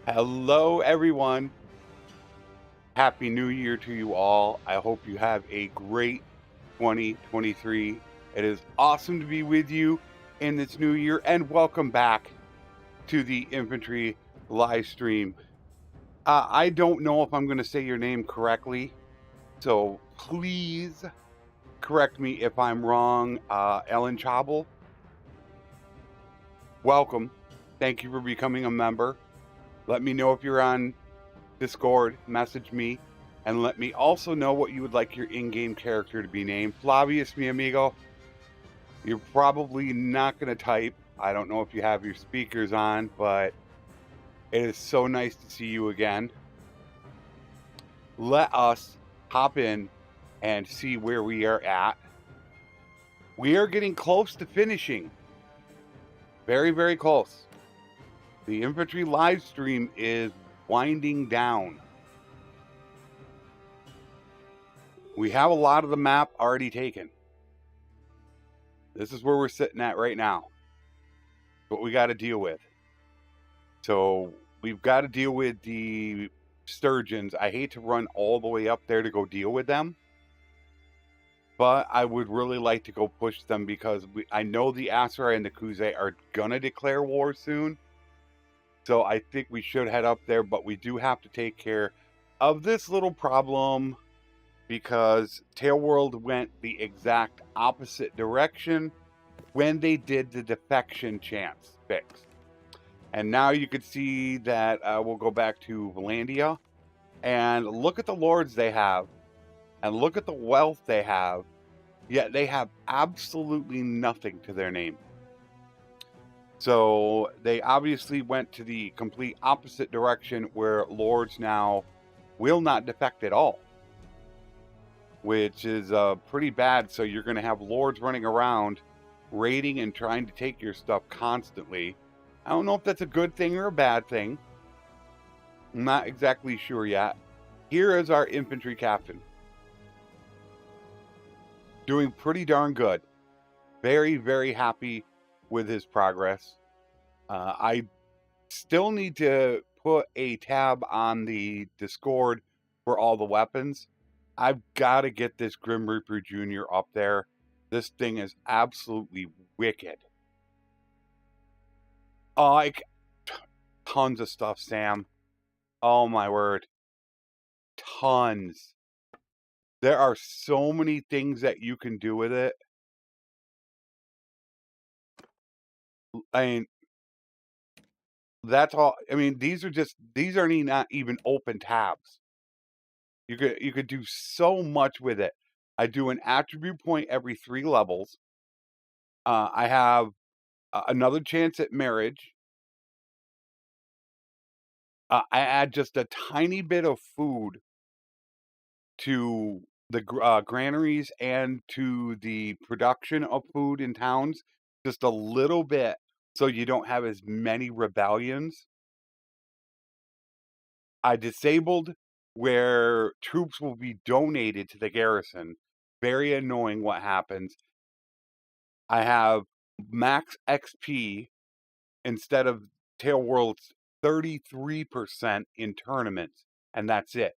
Hello, everyone. Happy New Year to you all. I hope you have a great 2023. It is awesome to be with you in this new year, and welcome back to the Infantry live stream. I don't know if I'm going to say your name correctly, so please correct me if I'm wrong. Ellen Chabel, welcome. Thank you for becoming a member. Let me know if you're on Discord, message me, and let me also know what you would like your in-game character to be named. Flavius, mi amigo, you're probably not going to type. I don't know if you have your speakers on, but it is so nice to see you again. Let us hop in and see where we are at. We are getting close to finishing. Very, very close. The infantry live stream is winding down. We have a lot of the map already taken. This is where we're sitting at right now. What we got to deal with. So we've got to deal with the sturgeons. I hate to run all the way up there to go deal with them, but I would really like to go push them because I know the Asura and the Kaoses are gonna declare war soon. So I think we should head up there, but we do have to take care of this little problem because Tailworld went the exact opposite direction when they did the defection chance fix. And now you can see that we'll go back to Valandia and look at the lords they have and look at the wealth they have, yet they have absolutely nothing to their name. So they obviously went to the complete opposite direction where lords now will not defect at all, which is pretty bad. So you're going to have lords running around raiding and trying to take your stuff constantly. I don't know if that's a good thing or a bad thing. I'm not exactly sure yet. Here is our infantry captain. Doing pretty darn good. Very, very happy with his progress. I still need to put a tab on the Discord for all the weapons. I've got to get this Grim Reaper Jr. up there. This thing is absolutely wicked. Oh, tons of stuff, Sam. Oh my word. Tons. There are so many things that you can do with it. I mean, that's all. I mean, these aren't not even open tabs. You could do so much with it. I do an attribute point every 3 levels. I have another chance at marriage. I add just a tiny bit of food to the granaries and to the production of food in towns, just a little bit, so you don't have as many rebellions. I disabled where troops will be donated to the garrison. Very annoying what happens. I have max XP instead of Tailworld's 33% in tournaments, and that's it.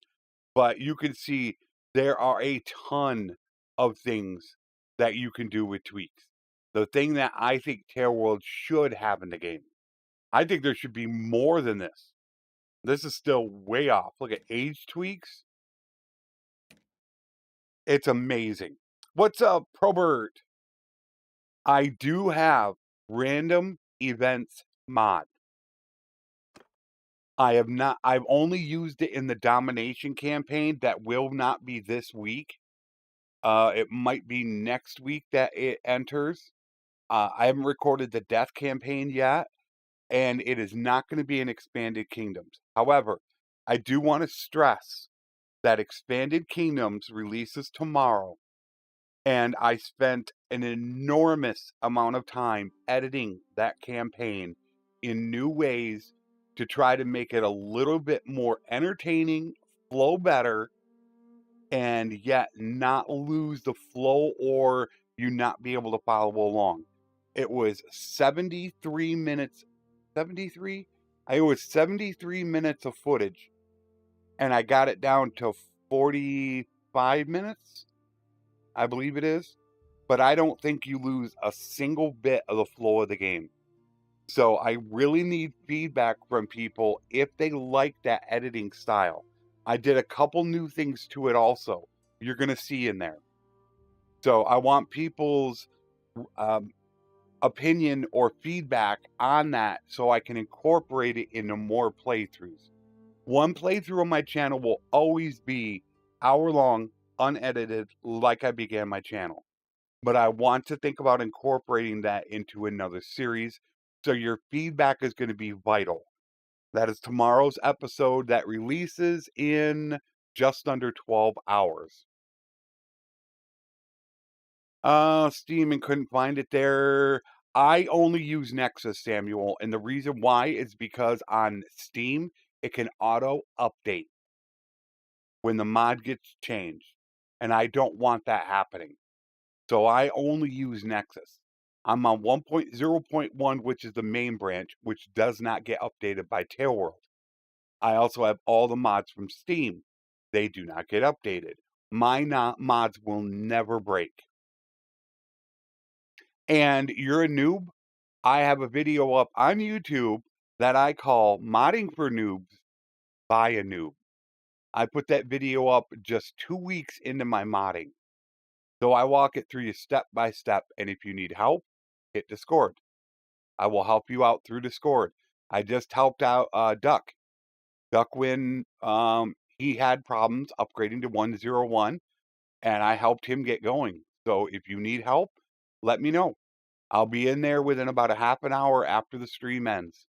But you can see there are a ton of things that you can do with tweaks. The thing that I think Tailworld should have in the game, I think there should be more than this. This is still way off. Look at age tweaks. It's amazing. What's up, Probert? I do have random events mod. I've only used it in the domination campaign. That will not be this week. It might be next week that it enters. I haven't recorded the death campaign yet, and it is not going to be in Expanded Kingdoms. However, I do want to stress that Expanded Kingdoms releases tomorrow, and I spent an enormous amount of time editing that campaign in new ways to try to make it a little bit more entertaining, flow better, and yet not lose the flow or you not be able to follow along. It was 73 minutes, 73? It was 73 minutes of footage, and I got it down to 45 minutes, I believe it is. But I don't think you lose a single bit of the flow of the game. So I really need feedback from people if they like that editing style. I did a couple new things to it also. You're going to see in there. So I want people's opinion or feedback on that so I can incorporate it into more playthroughs. One playthrough on my channel will always be hour-long, unedited, like I began my channel. But I want to think about incorporating that into another series. So your feedback is going to be vital. That is tomorrow's episode that releases in just under 12 hours. Steam and couldn't find it there. I only use Nexus, Samuel, and the reason why is because on Steam, it can auto update when the mod gets changed. And I don't want that happening. So I only use Nexus. I'm on 1.0.1, which is the main branch, which does not get updated by Tailworld. I also have all the mods from Steam. They do not get updated. My mods will never break. And you're a noob? I have a video up on YouTube that I call Modding for Noobs by a Noob. I put that video up just 2 weeks into my modding. So I walk it through you step by step, and if you need help, hit Discord. I will help you out through Discord. I just helped out Duck. Duck when he had problems upgrading to 101, and I helped him get going. So if you need help, let me know. I'll be in there within about a half an hour after the stream ends.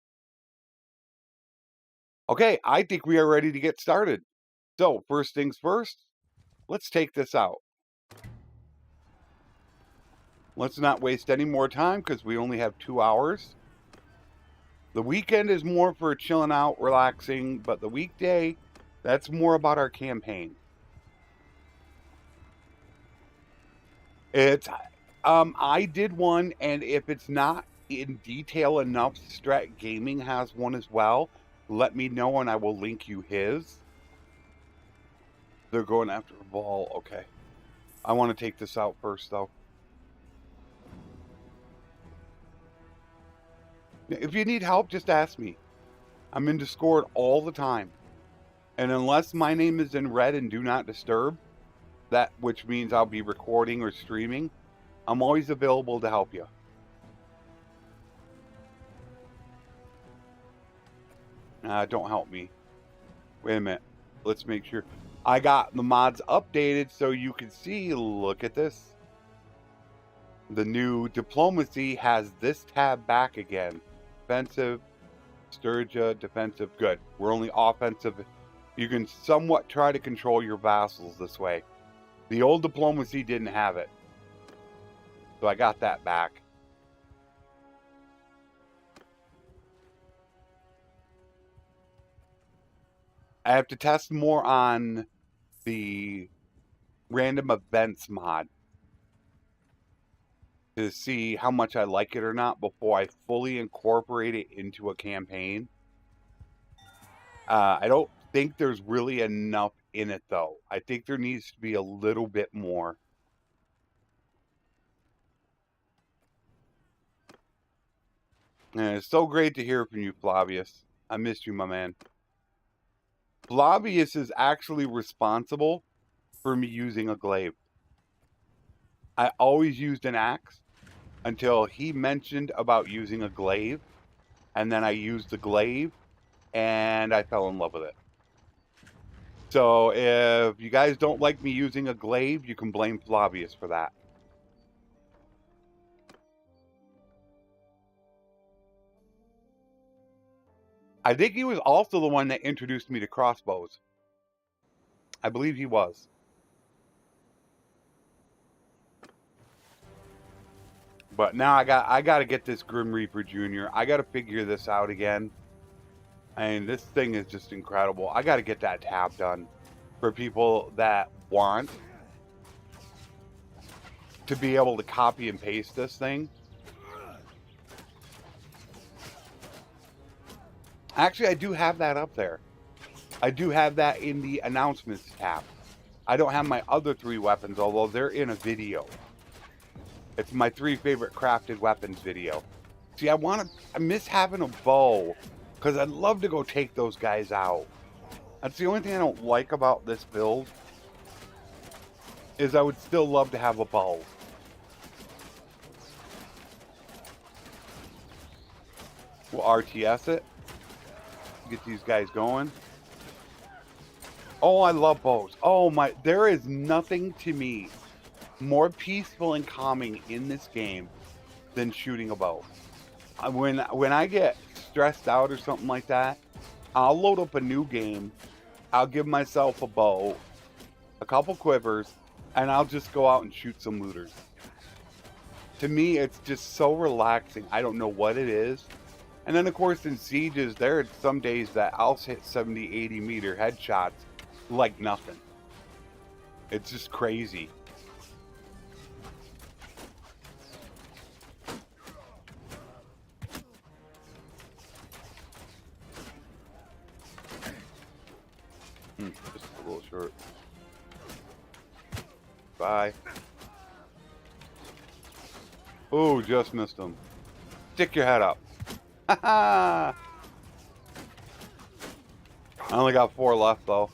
Okay, I think we are ready to get started. So first things first, let's take this out. Let's not waste any more time because we only have 2 hours. The weekend is more for chilling out, relaxing, but the weekday, that's more about our campaign. It's I did one, and if it's not in detail enough, Strat Gaming has one as well. Let me know and I will link you his. They're going after a ball. Okay. I want to take this out first though. If you need help, just ask me. I'm in Discord all the time. And unless my name is in red and do not disturb, that which means I'll be recording or streaming, I'm always available to help you. Don't help me. Wait a minute. Let's make sure. I got the mods updated so you can see. Look at this. The new diplomacy has this tab back again. Offensive, Sturgia, defensive. Good. We're only offensive. You can somewhat try to control your vassals this way. The old diplomacy didn't have it. So I got that back. I have to test more on the random events mod to see how much I like it or not before I fully incorporate it into a campaign. I don't think there's really enough in it though. I think there needs to be a little bit more. And it's so great to hear from you, Flavius. I missed you, my man. Flavius is actually responsible for me using a glaive. I always used an axe until he mentioned about using a glaive, and then I used the glaive and I fell in love with it. So if you guys don't like me using a glaive, you can blame Flavius for that. I think he was also the one that introduced me to crossbows. I believe he was. But now I got to get this Grim Reaper Jr. I got to figure this out again. And this thing is just incredible. I got to get that tab done for people that want to be able to copy and paste this thing. Actually, I do have that up there. I do have that in the announcements tab. I don't have my other 3 weapons, although they're in a video. It's my 3 favorite crafted weapons video. See, I miss having a bow, because I'd love to go take those guys out. That's the only thing I don't like about this build, is I would still love to have a bow. We'll RTS it. Get these guys going. Oh, I love bows. Oh my, there is nothing to me more peaceful and calming in this game than shooting a bow. When I get stressed out or something like that, I'll load up a new game. I'll give myself a bow, a couple quivers, and I'll just go out and shoot some looters. To me, it's just so relaxing. I don't know what it is. And then, of course, in sieges, there are some days that I'll hit 70, 80 meter headshots like nothing. It's just crazy. Just a little short. Bye. Oh, just missed him. Stick your head up. I only got 4 left though.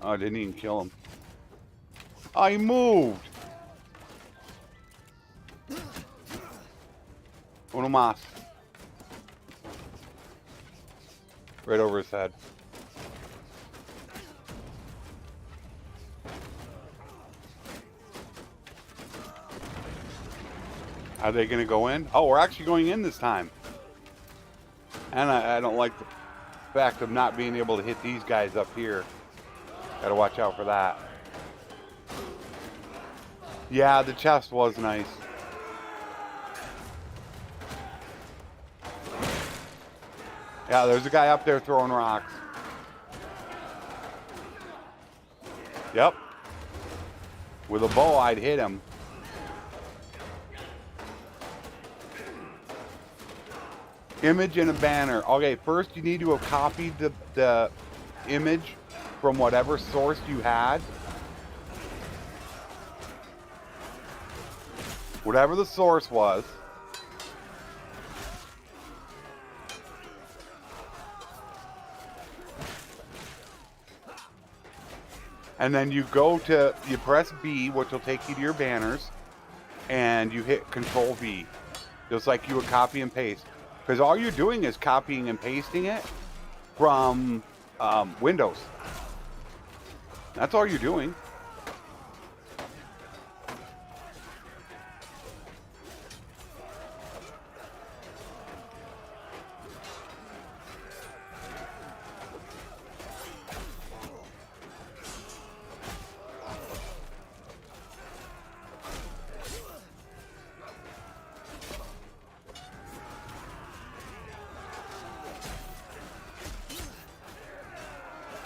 Oh, I didn't even kill him. Oh, he moved. Uno más. Right over his head. Are they going to go in? Oh, we're actually going in this time. And I don't like the fact of not being able to hit these guys up here. Gotta watch out for that. Yeah, the chest was nice. Yeah, there's a guy up there throwing rocks. Yep. With a bow, I'd hit him. Image and a banner. Okay, first you need to have copied the image from whatever source you had. Whatever the source was. And then you press B, which will take you to your banners, and you hit Control V. Just like you would copy and paste. Because all you're doing is copying and pasting it from Windows. That's all you're doing.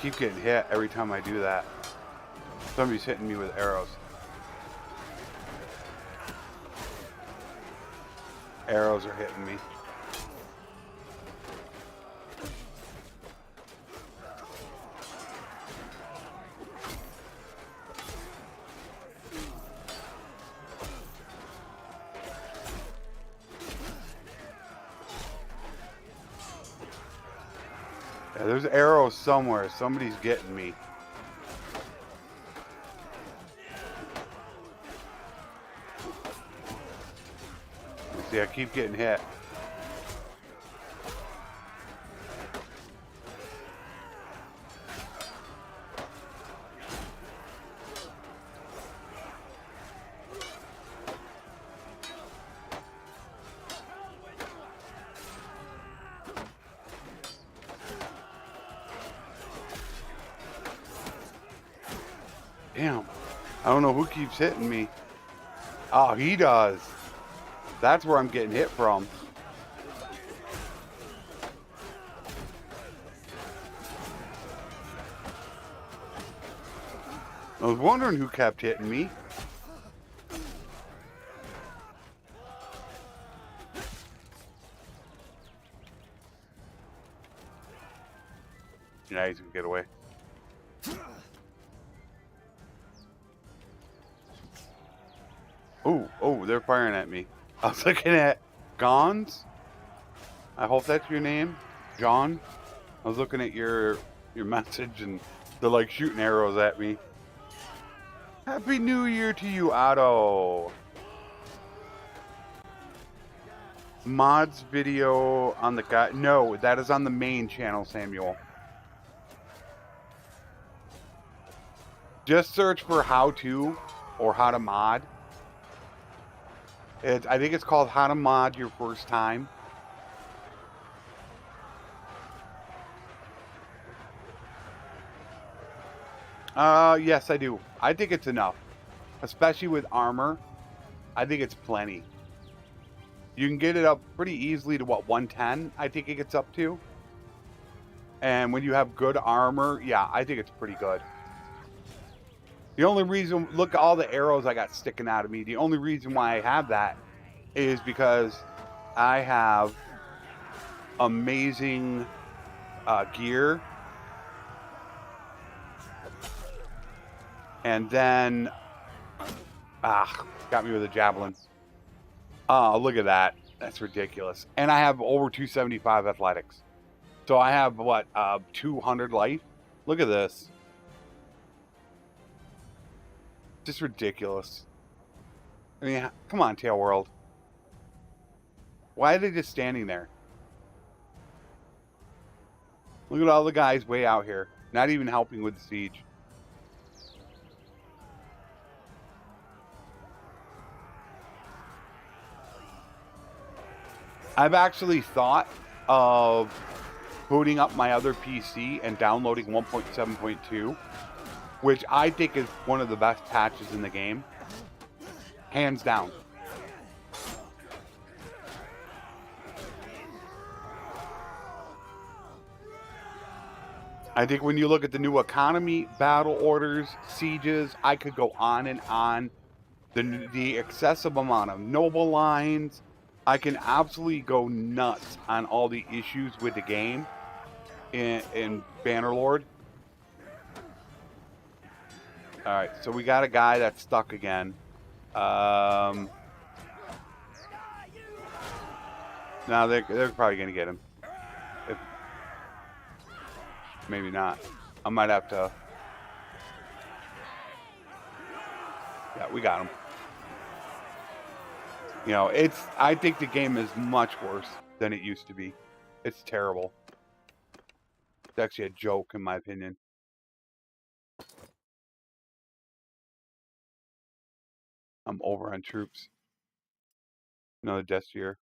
Keep getting hit every time I do that. Somebody's hitting me with arrows. Arrows are hitting me. Yeah, there's arrows somewhere. Somebody's getting me. See, I keep getting hit. Damn. I don't know who keeps hitting me. Oh, he does. That's where I'm getting hit from. I was wondering who kept hitting me. Yeah, he's gonna get away. Oh, they're firing at me. I was looking at Gons. I hope that's your name, John. I was looking at your message, and they're like shooting arrows at me. Happy New Year to you, Otto. Mods video on the guy. No, that is on the main channel, Samuel. Just search for how to or how to mod. I think it's called How to Mod Your First Time. Yes, I do. I think it's enough. Especially with armor. I think it's plenty. You can get it up pretty easily to, what, 110? I think it gets up to. And when you have good armor, yeah, I think it's pretty good. The only reason, look at all the arrows I got sticking out of me. The only reason why I have that is because I have amazing gear. And then, got me with a javelin. Oh, look at that. That's ridiculous. And I have over 275 athletics. So I have, what, 200 life? Look at this. Just ridiculous. I mean, come on, Tail World. Why are they just standing there? Look at all the guys way out here. Not even helping with the siege. I've actually thought of booting up my other PC and downloading 1.7.2, which I think is one of the best patches in the game. Hands down. I think when you look at the new economy, battle orders, sieges, I could go on and on. The excessive amount of noble lines, I can absolutely go nuts on all the issues with the game in Bannerlord. Alright, so we got a guy that's stuck again. Now they're probably going to get him. Maybe not. I might have to... Yeah, we got him. You know, I think the game is much worse than it used to be. It's terrible. It's actually a joke, in my opinion. I'm over on troops. Another Destrier.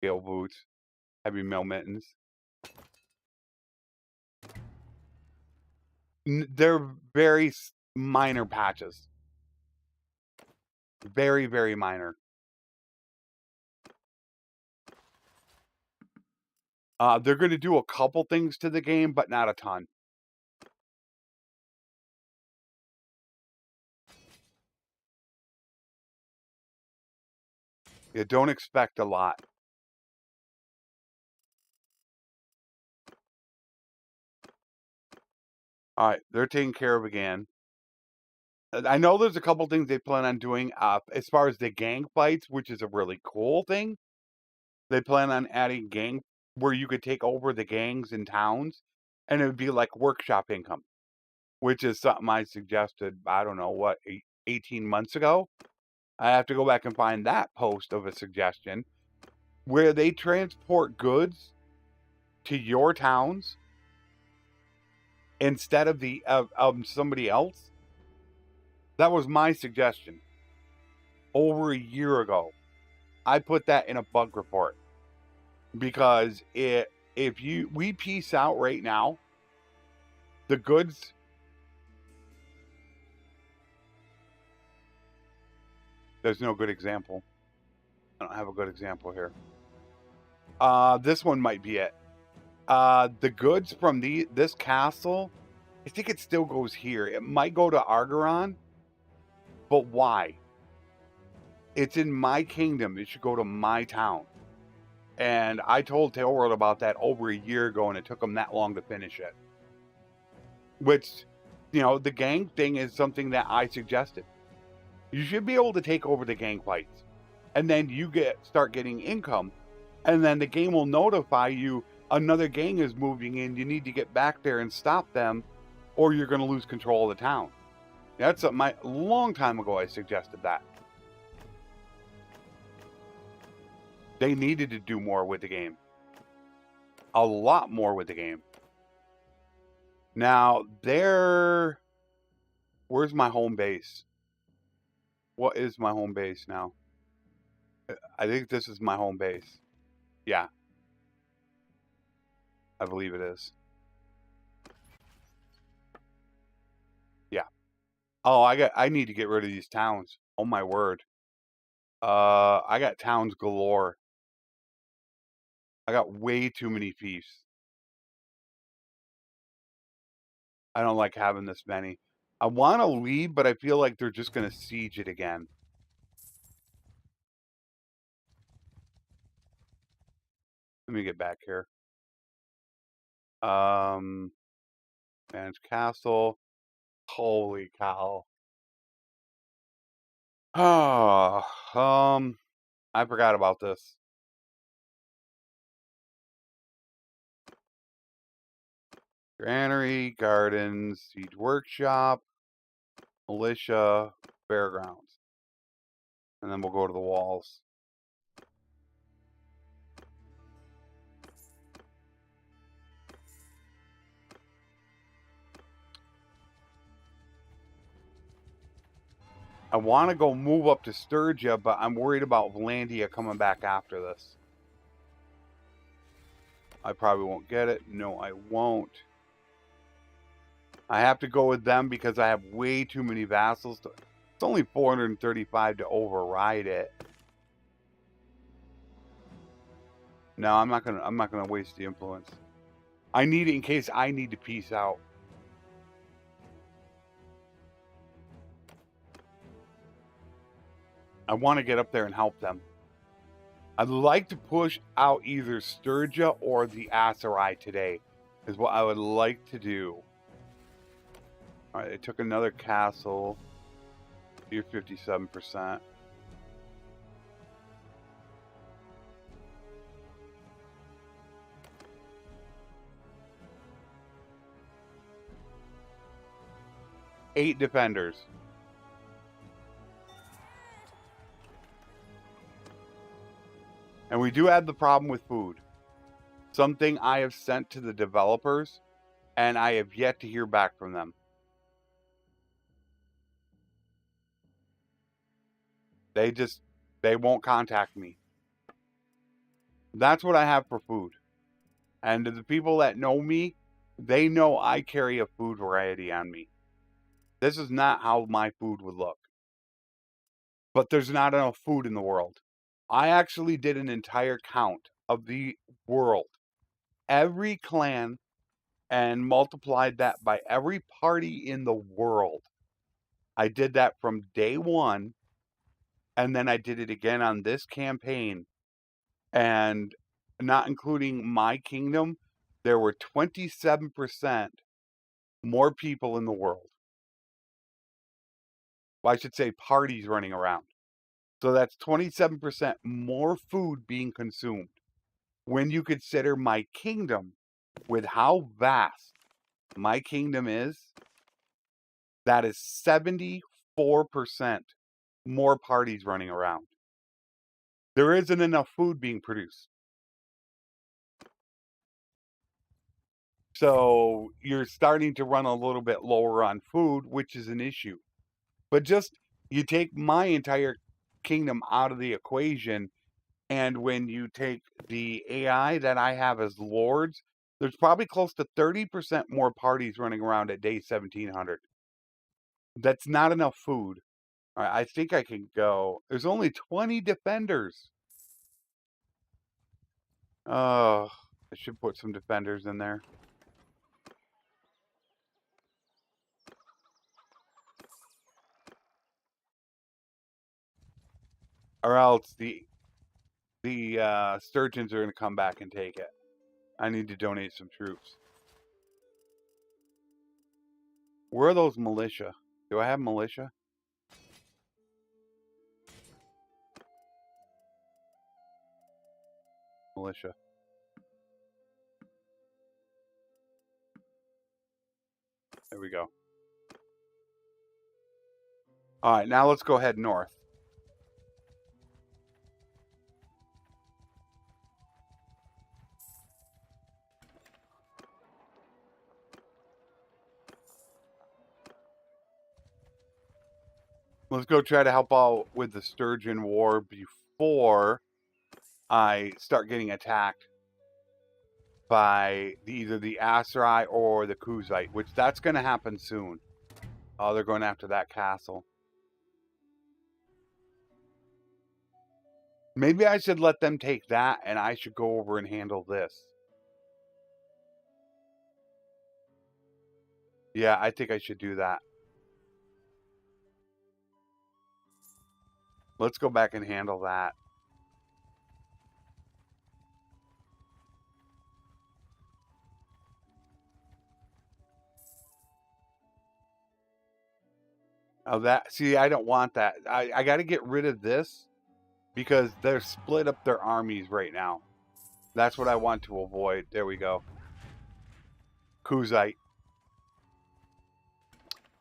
Gale boots. Heavy mail mittens. They're very minor patches. Very, very minor. They're going to do a couple things to the game, but not a ton. You don't expect a lot. All right, they're taken care of again. I know there's a couple things they plan on doing as far as the gang fights, which is a really cool thing. They plan on adding gang where you could take over the gangs in towns, and it would be like workshop income, which is something I suggested, I don't know, what, 18 months ago? I have to go back and find that post of a suggestion where they transport goods to your towns instead of somebody else. That was my suggestion over a year ago. I put that in a bug report because if we piece out right now, the goods. There's no good example. I don't have a good example here. This one might be it. The goods from this castle, I think it still goes here. It might go to Argeron, but why? It's in my kingdom. It should go to my town. And I told Tailworld about that over a year ago, and it took them that long to finish it. Which, you know, the gang thing is something that I suggested. You should be able to take over the gang fights, and then you start getting income, and then the game will notify you another gang is moving in. You need to get back there and stop them, or you're going to lose control of the town. That's a long time ago I suggested that. They needed to do more with the game. A lot more with the game. Now, where's my home base? What is my home base now? I think this is my home base. Yeah. I believe it is. Yeah. Oh, I need to get rid of these towns. Oh my word. I got towns galore. I got way too many fiefs. I don't like having this many. I want to leave, but I feel like they're just going to siege it again. Let me get back here. Manage castle. Holy cow. Oh, I forgot about this. Granary, gardens, siege workshop, militia, fairgrounds. And then we'll go to the walls. I want to go move up to Sturgia, but I'm worried about Valandia coming back after this. I probably won't get it. No, I won't. I have to go with them because I have way too many vassals. It's only 435 to override it. No, I'm not gonna waste the influence. I need it in case I need to peace out. I want to get up there and help them. I'd like to push out either Sturgia or the Aserai today, is what I would like to do. All right, they took another castle. You're 57%. Eight defenders. And we do have the problem with food. Something I have sent to the developers, and I have yet to hear back from them. They won't contact me. That's what I have for food. And to the people that know me, they know I carry a food variety on me. This is not how my food would look. But there's not enough food in the world. I actually did an entire count of the world. Every clan, and multiplied that by every party in the world. I did that from day one, and then I did it again on this campaign. And not including my kingdom, there were 27% more people in the world. Well, I should say parties running around. So that's 27% more food being consumed. When you consider my kingdom, with how vast my kingdom is, that is 74% more parties running around. There isn't enough food being produced. So you're starting to run a little bit lower on food, which is an issue. But just, you take my entire kingdom out of the equation, and when you take the AI that I have as lords, there's probably close to 30% more parties running around at day 1700. That's not enough food. All right, I think I can go. There's only 20 defenders. Oh, I should put some defenders in there. Or else the Sturgeons are going to come back and take it. I need to donate some troops. Where are those militia? Do I have militia? Militia. There we go. All right, now let's go head north. Let's go try to help out with the Sturgeon War before I start getting attacked by either the Aserai or the Kaoses, which that's going to happen soon. Oh, they're going after that castle. Maybe I should let them take that, and I should go over and handle this. Yeah, I think I should do that. Let's go back and handle that. Oh, that. See, I don't want that. I got to get rid of this because they're split up their armies right now. That's what I want to avoid. There we go. Kaoses.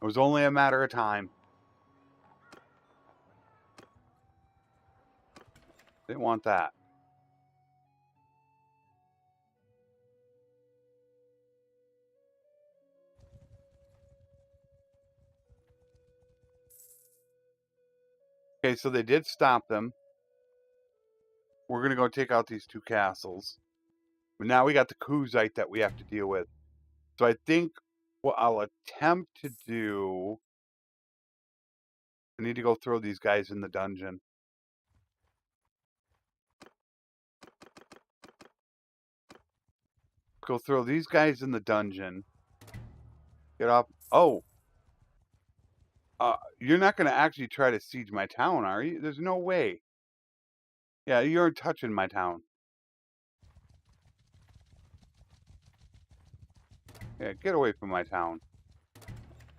It was only a matter of time. Didn't want that. Okay, so they did stop them. We're going to go take out these two castles. But now we got the Kaoses that we have to deal with. So I think what I'll attempt to do... I need to go throw these guys in the dungeon. Go throw these guys in the dungeon. Get up. Oh! You're not going to actually try to siege my town, are you? There's no way. Yeah, you aren't touching my town. Yeah, get away from my town.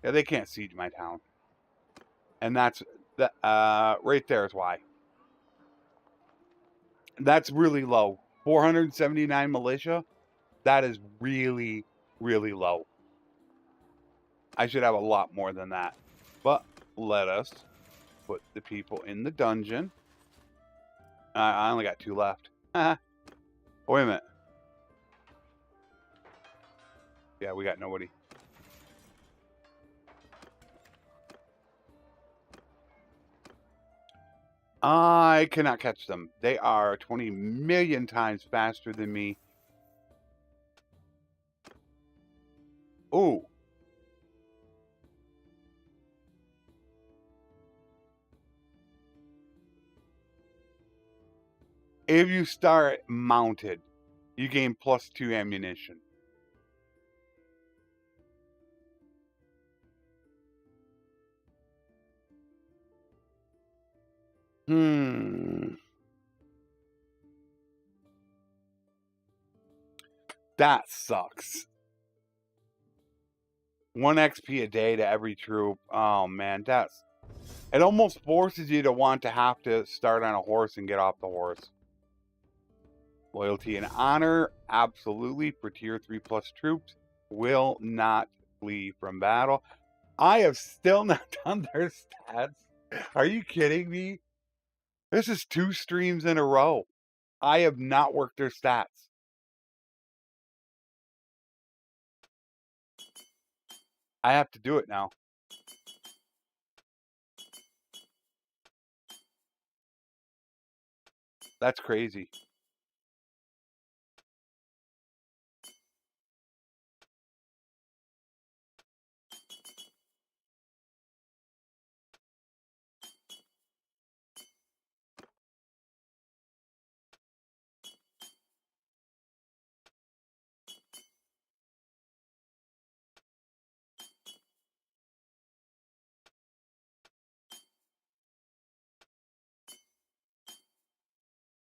Yeah, they can't siege my town. And that's... right there is why. That's really low. 479 militia? That is really, really low. I should have a lot more than that. But let us put the people in the dungeon. I only got 2 left. Oh, wait a minute. Yeah, we got nobody. I cannot catch them. They are 20 million times faster than me. Ooh. If you start mounted, you gain +2 ammunition. That sucks. 1 XP a day to every troop. Oh man, that's... It almost forces you to want to have to start on a horse and get off the horse. Loyalty and honor, absolutely, for tier 3+ troops. Will not flee from battle. I have still not done their stats. Are you kidding me? This is 2 streams in a row. I have not worked their stats. I have to do it now. That's crazy.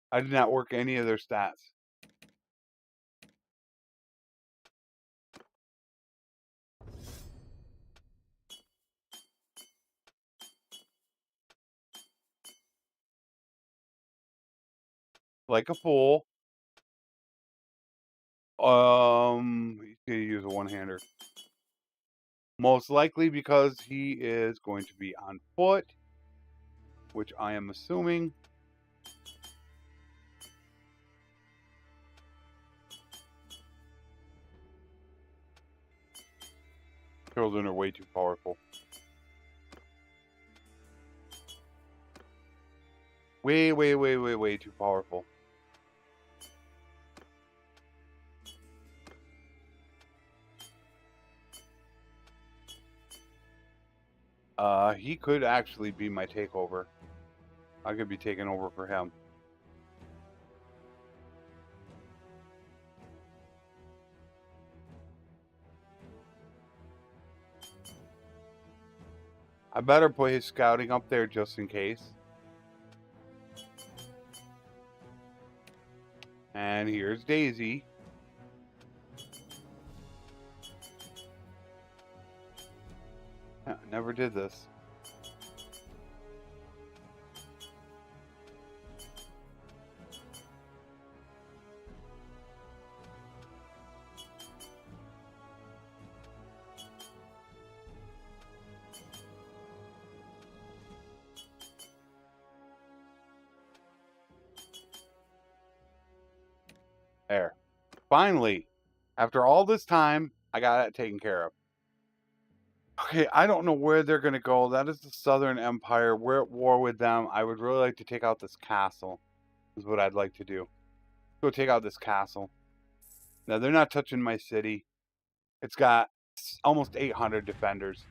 I did not work any of their stats. like a fool. He's gonna use a one-hander. Most likely because he is going to be on foot, which I am assuming. Children are way too powerful. Way, way, way, way, way too powerful. He could actually be my takeover. I could be taking over for him. I better put his scouting up there just in case. And here's Daisy. Never did this. There. Finally, after all this time, I got that taken care of. Okay, I don't know where they're going to go. That is the Southern Empire. We're at war with them. I would really like to take out this castle, is what I'd like to do. Go take out this castle. Now, they're not touching my city. It's got almost 800 defenders.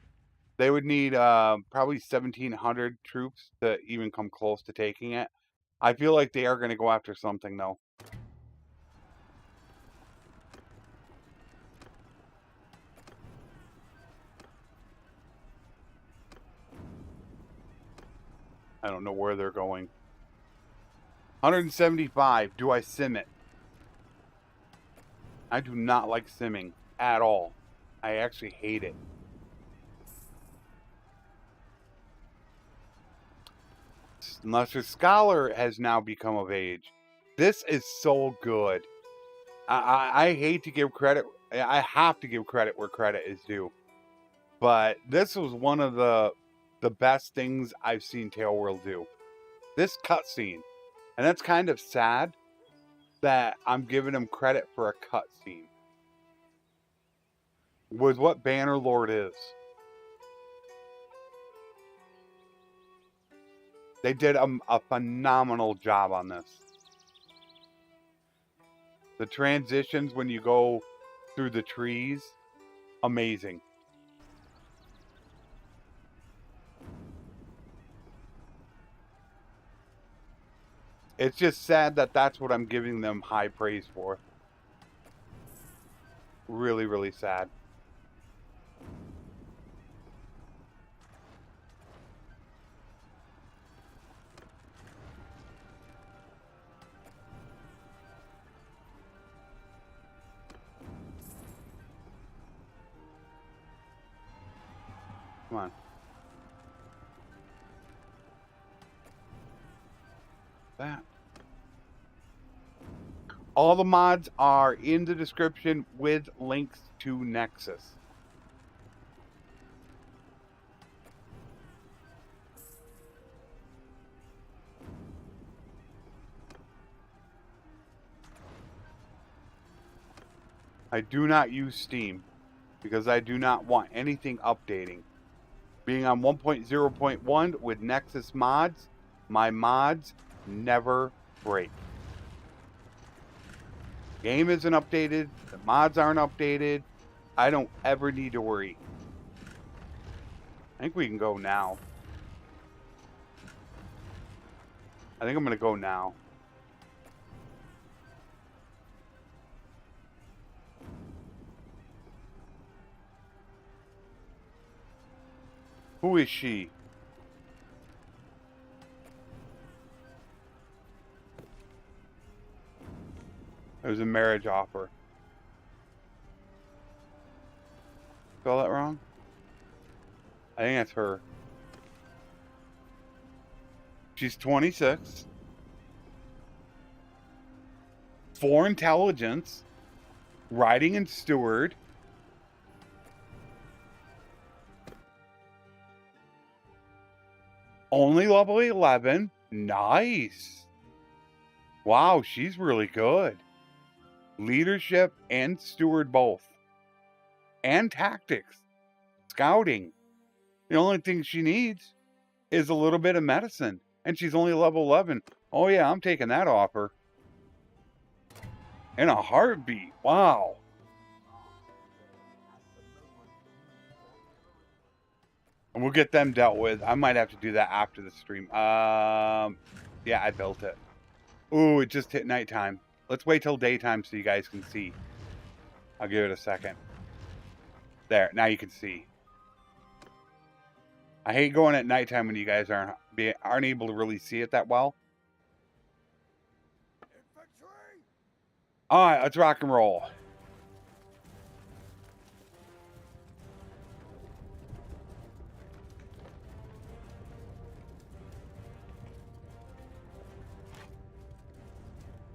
They would need probably 1,700 troops to even come close to taking it. I feel like they are going to go after something, though. I don't know where they're going. 175. Do I sim it? I do not like simming at all. I actually hate it. Unless your scholar has now become of age. This is so good. I hate to give credit. I have to give credit where credit is due. But this was one of the best things I've seen Tailworld do. This cutscene. And that's kind of sad that I'm giving him credit for a cutscene. With what Bannerlord is. They did a phenomenal job on this. The transitions when you go through the trees, amazing. It's just sad that that's what I'm giving them high praise for. Really, really sad. Come on. That. All the mods are in the description with links to Nexus. I do not use Steam because I do not want anything updating. Being on 1.0.1 with Nexus mods, my mods never break. Game isn't updated, the mods aren't updated. I don't ever need to worry. I think we can go now. I think I'm going to go now. Who is she? There's a marriage offer. Spell that wrong? I think that's her. She's 26. 4 intelligence, riding and steward. Only level 11. Nice. Wow, she's really good. Leadership and steward both. And tactics. Scouting. The only thing she needs is a little bit of medicine. And she's only level 11. Oh yeah, I'm taking that offer. In a heartbeat. Wow. And we'll get them dealt with. I might have to do that after the stream. Yeah, I built it. Ooh, it just hit nighttime. Let's wait till daytime so you guys can see. I'll give it a second. There, now you can see. I hate going at nighttime when you guys aren't able to really see it that well. All right, let's rock and roll.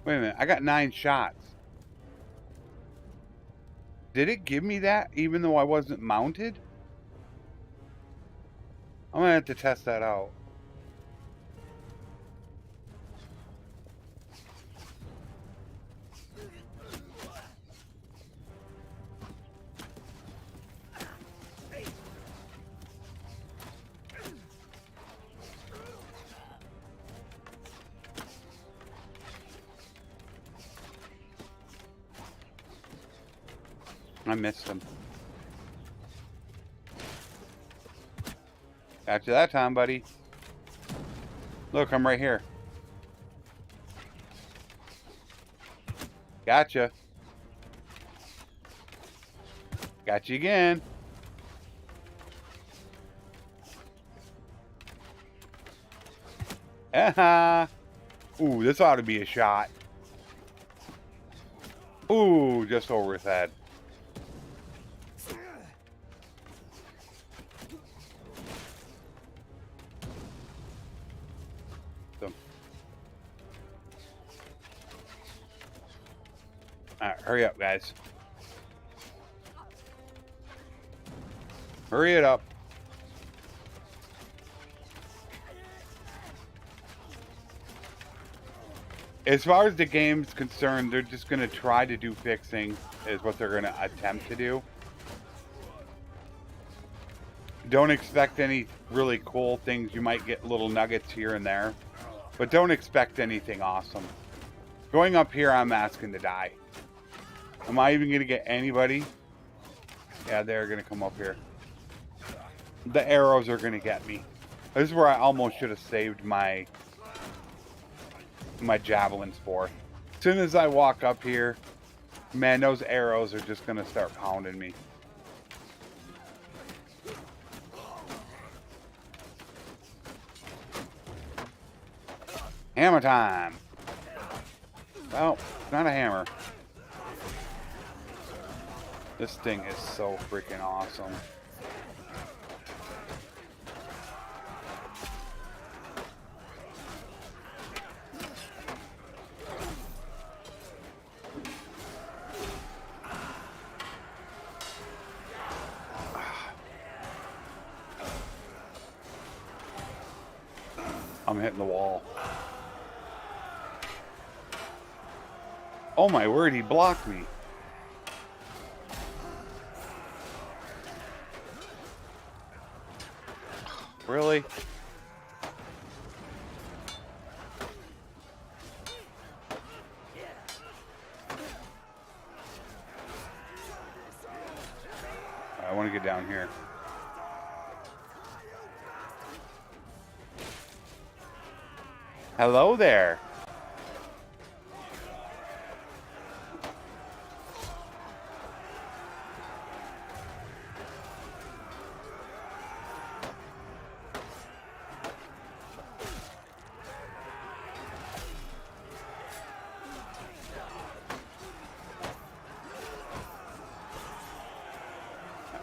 Wait a minute, I got 9 shots. Did it give me that even though I wasn't mounted? I'm gonna have to test that out. I missed him. After that time, buddy. Look, I'm right here. Gotcha. Got you again. Ooh, this ought to be a shot. Ooh, just over his head. Alright, hurry up, guys. Hurry it up. As far as the game's concerned, they're just going to try to do fixing, is what they're going to attempt to do. Don't expect any really cool things. You might get little nuggets here and there, but don't expect anything awesome. Going up here, I'm asking to die. Am I even going to get anybody? Yeah, they're going to come up here. The arrows are going to get me. This is where I almost should have saved my javelins for. As soon as I walk up here, man, those arrows are just going to start pounding me. Hammer time. Well, it's not a hammer. This thing is so freaking awesome. I'm hitting the wall. Oh my word, he blocked me. Really? I want to get down here. Hello there.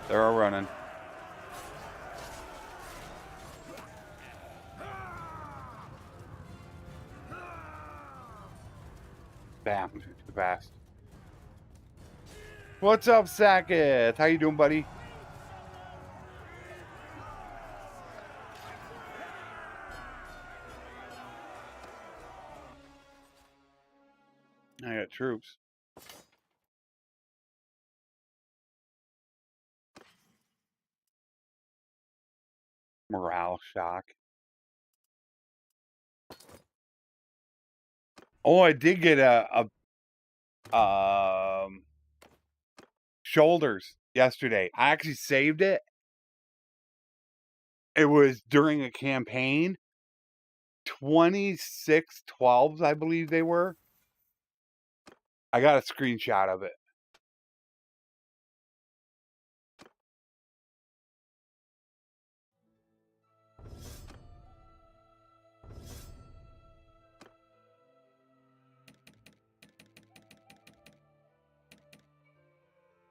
They're all running. Bam, too fast. What's up, Sacketh? How you doing, buddy? I got troops. Morale shock. Oh, I did get a shoulders yesterday. I actually saved it. It was during a campaign. 26 12s, I believe they were. I got a screenshot of it.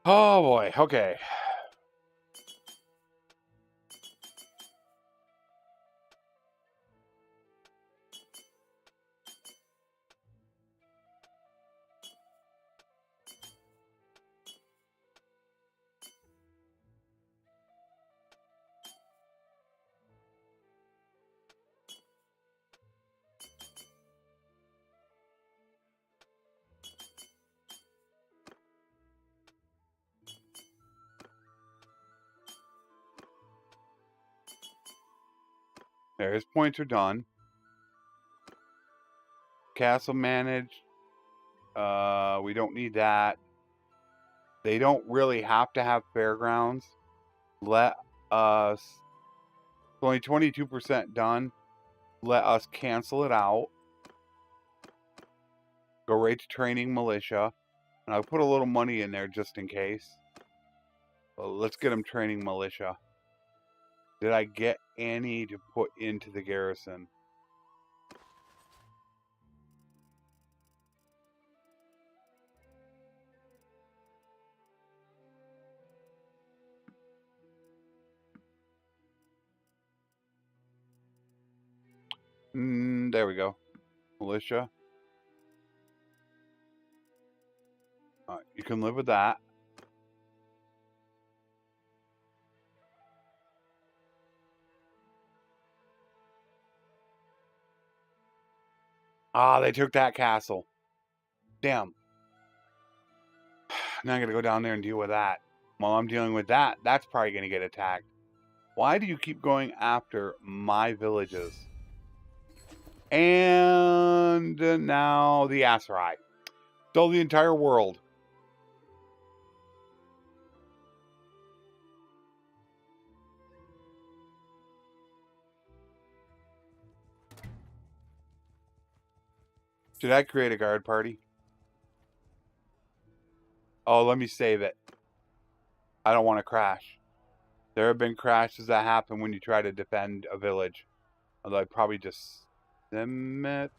Oh boy, okay. There, his points are done. Castle managed. We don't need that. They don't really have to have fairgrounds. Let us. It's only 22% done. Let us cancel it out. Go right to training militia. And I'll put a little money in there just in case. Well, let's get them training militia. Did I get any to put into the garrison? There we go. Militia. You can live with that. Ah, they took that castle. Damn. Now I gotta go down there and deal with that. While I'm dealing with that, that's probably gonna get attacked. Why do you keep going after my villages? And now the Aserai. Stole the entire world. Should I create a guard party? Oh, let me save it. I don't want to crash. There have been crashes that happen when you try to defend a village. Although I'd probably just sim it.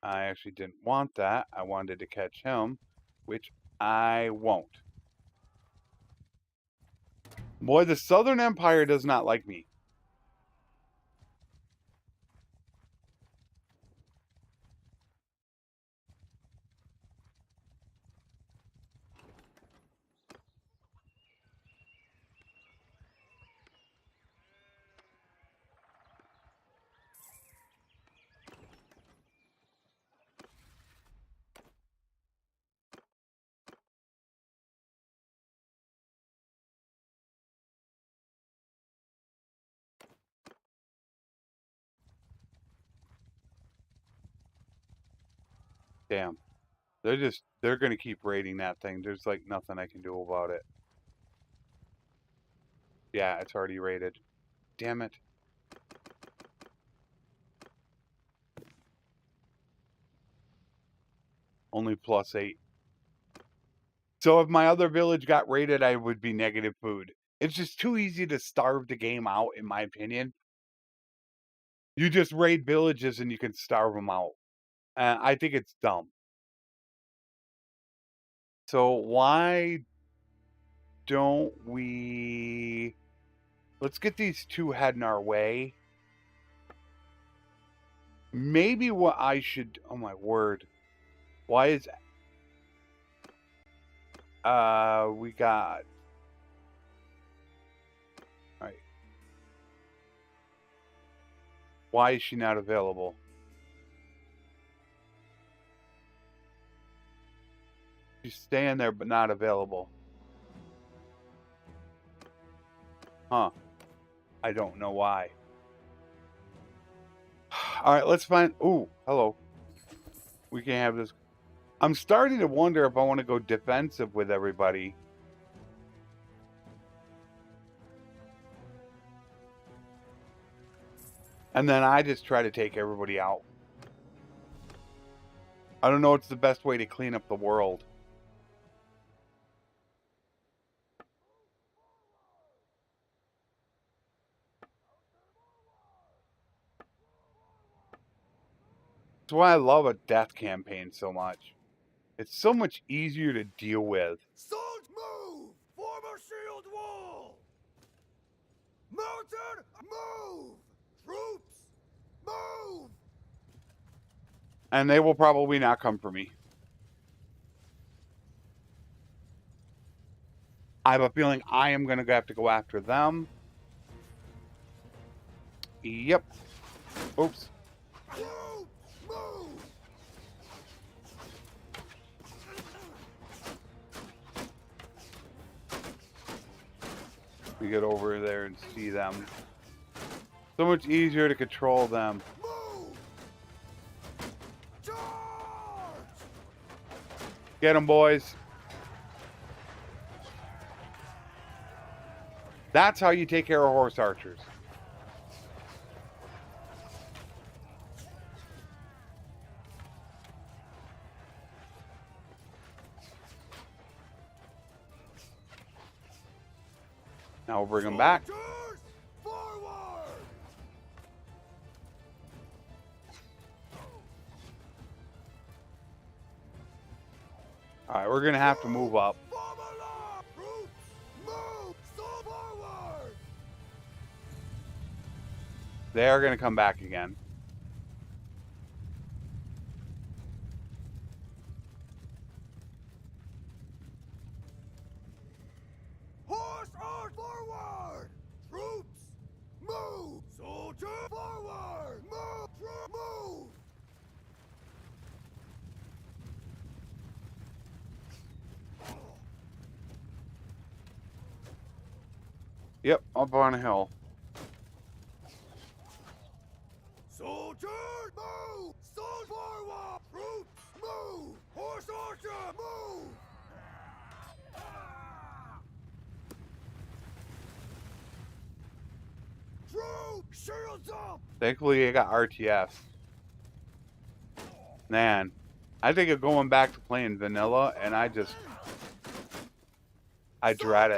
I actually didn't want that. I wanted to catch him, which I won't. Boy, the Southern Empire does not like me. Damn. They're going to keep raiding that thing. There's like nothing I can do about it. Yeah, it's already raided. Damn it. Only +8. So if my other village got raided, I would be negative food. It's just too easy to starve the game out, in my opinion. You just raid villages and you can starve them out. I think it's dumb. So why don't we... Let's get these two heading our way. Maybe what I should... Oh, my word. Why is... we got... Alright. Why is she not available? She's staying there, but not available. Huh. I don't know why. Alright, let's find... Ooh, hello. We can have this... I'm starting to wonder if I want to go defensive with everybody. And then I just try to take everybody out. I don't know what's the best way to clean up the world. That's why I love a death campaign so much. It's so much easier to deal with. Swords move! Form a shield wall! Mountain, move! Troops, move! And they will probably not come for me. I have a feeling I am going to have to go after them. Yep. Oops. Troops, move! We get over there and see them. So much easier to control them. Move! Charge! Get them, boys. That's how you take care of horse archers. Now we'll bring them back. Soldiers, forward! Alright, we're going to have to move up. Form a line! Troops, move! Soldiers, forward! They are going to come back again. Horse arch forward! Troops, move! Soldier forward! Move! Move! Yep, up on a hill. Soldier, move! Soldier forward! Troops, move! Horse archer, move! Troops, shields up! Thankfully, I got RTS. Man, I think of going back to playing vanilla, and I dread it. Soldiers,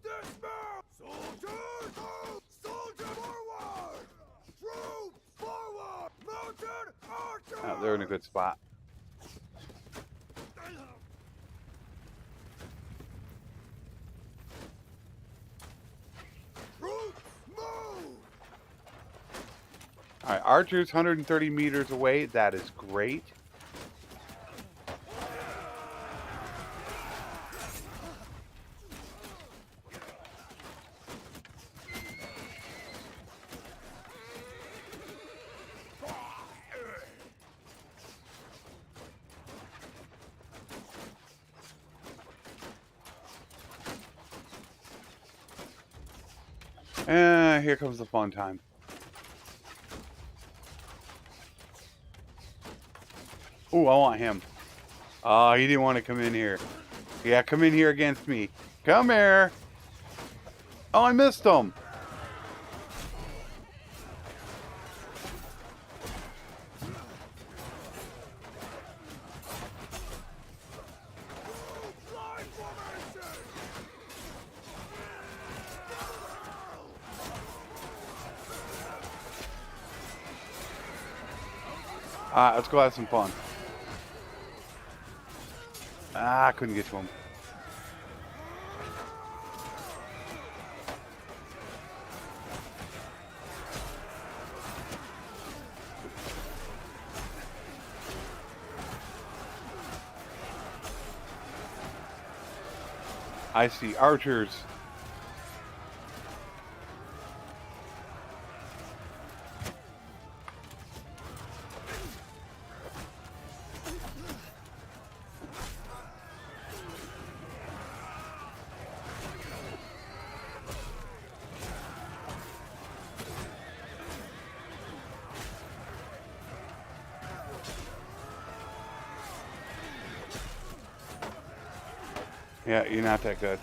dismount! Soldiers, move! Soldier forward! Troops, forward! Mounted archer! Oh, they're in a good spot. Troops, move! Alright, archers 130 meters away. That is great. Here comes the fun time. Ooh, I want him. Oh, he didn't want to come in here. Yeah, come in here against me. Come here. Oh, I missed him. Line formation! Alright, let's go have some fun. Ah, I couldn't get to him. I see archers. Yeah, you're not that good.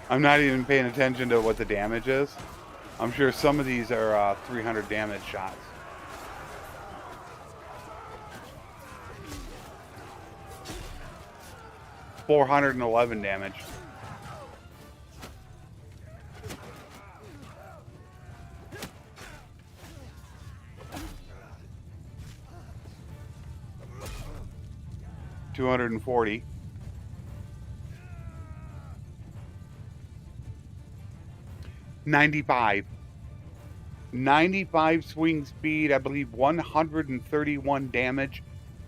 I'm not even paying attention to what the damage is. I'm sure some of these are 300 damage shots. $411 damage. $240. $95 swing speed, I believe 131 damage,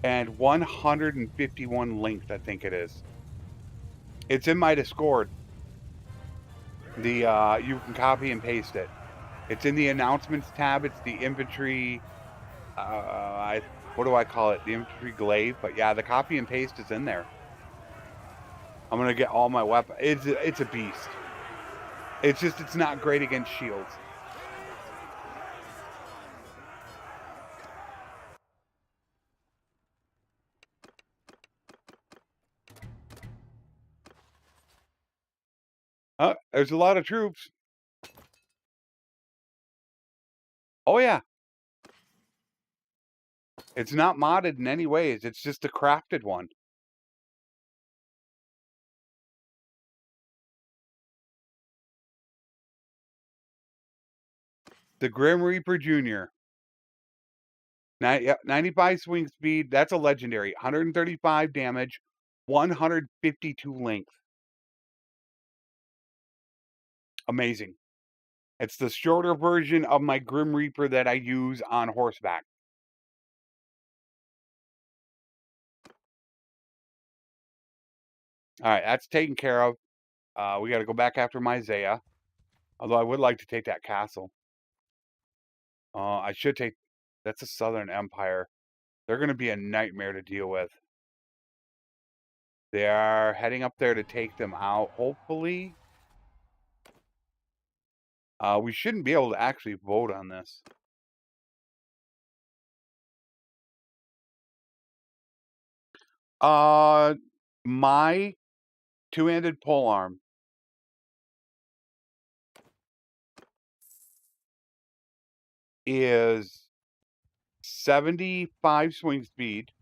and 151 length, I think it is. It's in my Discord. You can copy and paste it. It's in the announcements tab. It's the infantry, what do I call it? The infantry glaive. But yeah, the copy and paste is in there. I'm gonna get all my weapons. It's a beast. It's just, it's not great against shields. There's a lot of troops. Oh yeah. It's not modded in any ways. It's just a crafted one. The Grim Reaper Jr. 95 swing speed. That's a legendary. 135 damage. 152 length. Amazing. It's the shorter version of my Grim Reaper that I use on horseback. All right, that's taken care of. We got to go back after Myzaya. Although I would like to take that castle. I should take... That's a Southern Empire. They're going to be a nightmare to deal with. They are heading up there to take them out, hopefully. We shouldn't be able to actually vote on this. My two-handed polearm is 75 swing speed,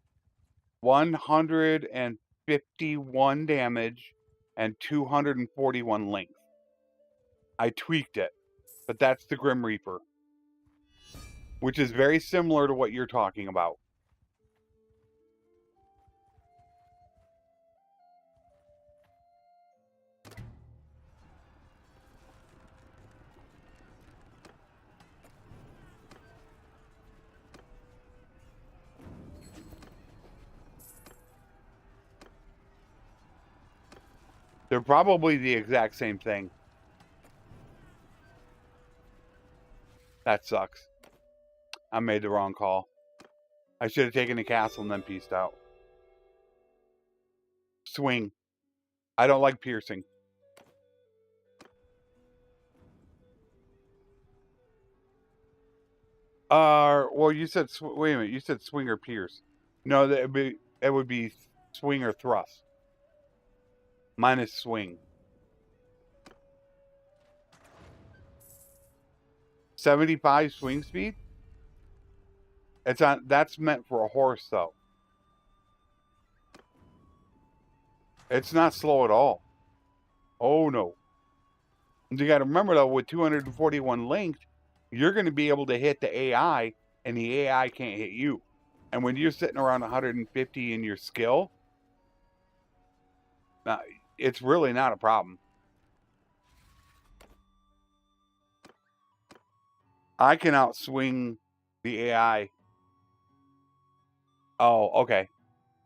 151 damage, and 241 length. I tweaked it, but that's the Grim Reaper, which is very similar to what you're talking about. They're probably the exact same thing. That sucks. I made the wrong call. I should have taken the castle and then pieced out. Swing. I don't like piercing. Well, you said, wait a minute, you said swing or pierce. No, it would be swing or thrust. Mine is swing. 75 swing speed? That's meant for a horse, though. It's not slow at all. Oh, no. You got to remember, though, with 241 length, you're going to be able to hit the AI, and the AI can't hit you. And when you're sitting around 150 in your skill, it's really not a problem. I can outswing the AI. Oh, okay.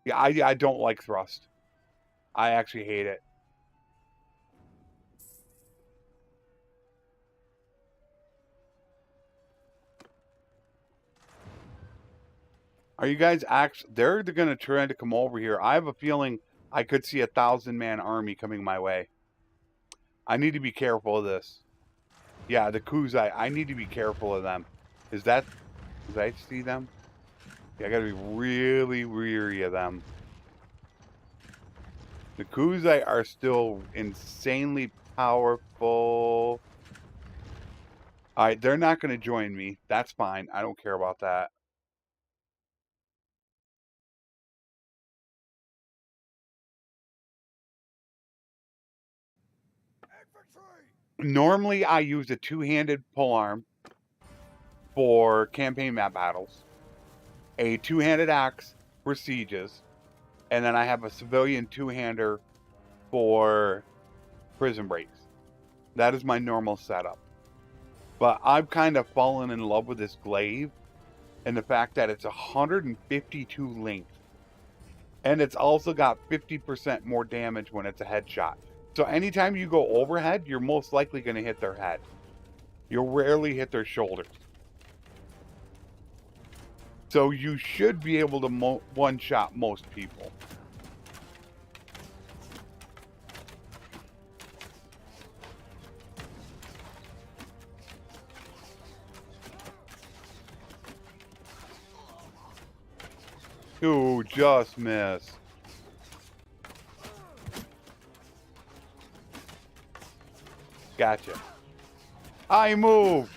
Yeah, I don't like thrust. I actually hate it. Are you guys actually... They're going to try to come over here. I have a feeling I could see a 1,000-man army coming my way. I need to be careful of this. Yeah, the Kaoses. I need to be careful of them. Is that... Did I see them? Yeah, I gotta be really weary of them. The Kaoses are still insanely powerful. Alright, they're not going to join me. That's fine. I don't care about that. Infantry! Normally, I use a two-handed polearm for campaign map battles, a two-handed axe for sieges, and then I have a civilian two-hander for prison breaks. That is my normal setup. But I've kind of fallen in love with this glaive and the fact that it's 152 length. And it's also got 50% more damage when it's a headshot. So anytime you go overhead, you're most likely going to hit their head. You'll rarely hit their shoulders. So you should be able to one-shot most people. Ooh, just miss. Gotcha. I moved.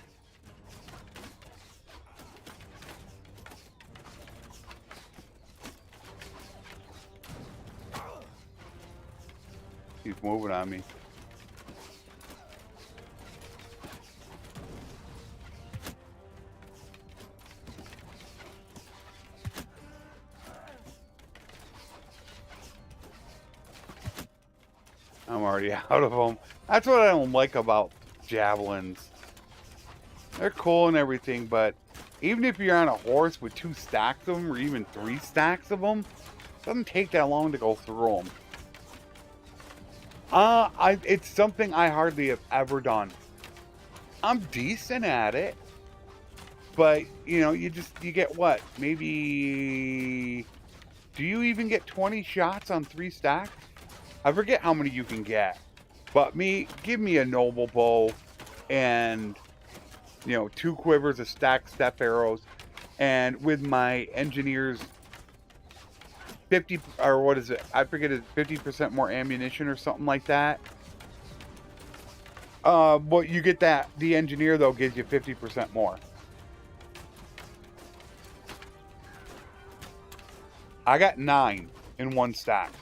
He's moving on me. I'm already out of them. That's what I don't like about javelins. They're cool and everything, but even if you're on a horse with 2 stacks of them, or even 3 stacks of them, it doesn't take that long to go through them. It's something I hardly have ever done. I'm decent at it, but you know, you get what? Maybe, do you even get 20 shots on 3 stacks? I forget how many you can get, but give me a noble bow and, you know, 2 quivers of stacked step arrows, and with my engineers 50, or what is it? I forget, it's 50% more ammunition or something like that. But you get that, the engineer though gives you 50% more. I got 9 in 1 stack.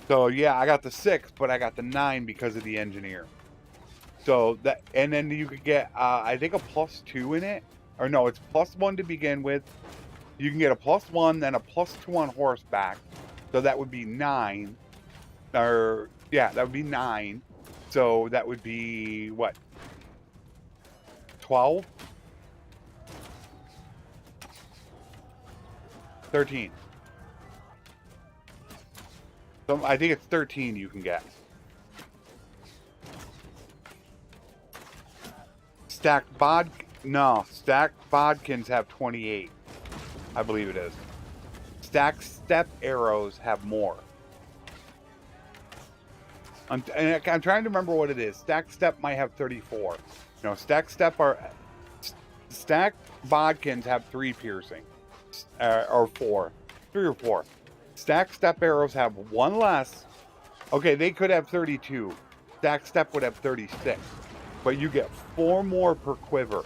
So yeah, I got the 6, but I got the 9 because of the engineer. So that, and then you could get, I think a +2 in it, or no, it's +1 to begin with. You can get a +1, then a +2 on horseback. So that would be 9. Or yeah, that would be 9. So that would be what? 12? 13. So I think it's 13 you can get. Stacked bodkins have 28. I believe it is. Stacked step arrows have more. I'm trying to remember what it is. Stacked step might have 34. No, stacked bodkins have 3 piercing. Or 4. 3 or 4. Stacked step arrows have 1 less. Okay, they could have 32. Stacked step would have 36. But you get 4 more per quiver.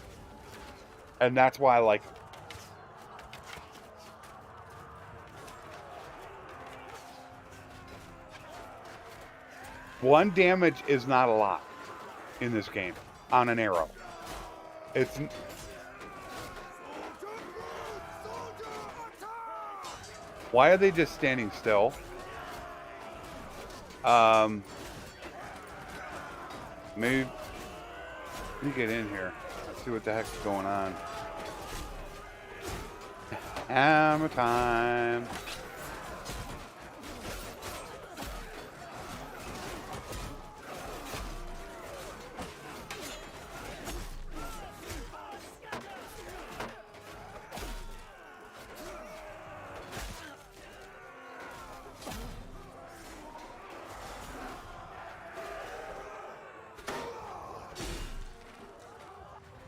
And that's why I like it. One damage is not a lot in this game on an arrow. It's... Why are they just standing still? Maybe... Let me get in here. Let's see what the heck's going on. Hammer time.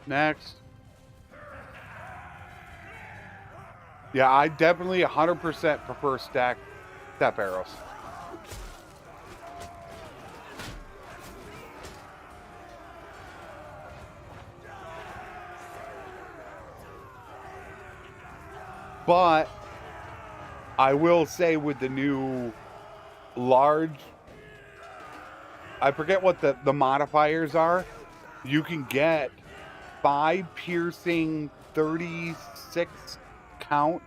Next. Yeah, I definitely 100% prefer step arrows. But I will say with the new large, I forget what the modifiers are. You can get 5 piercing 36 count,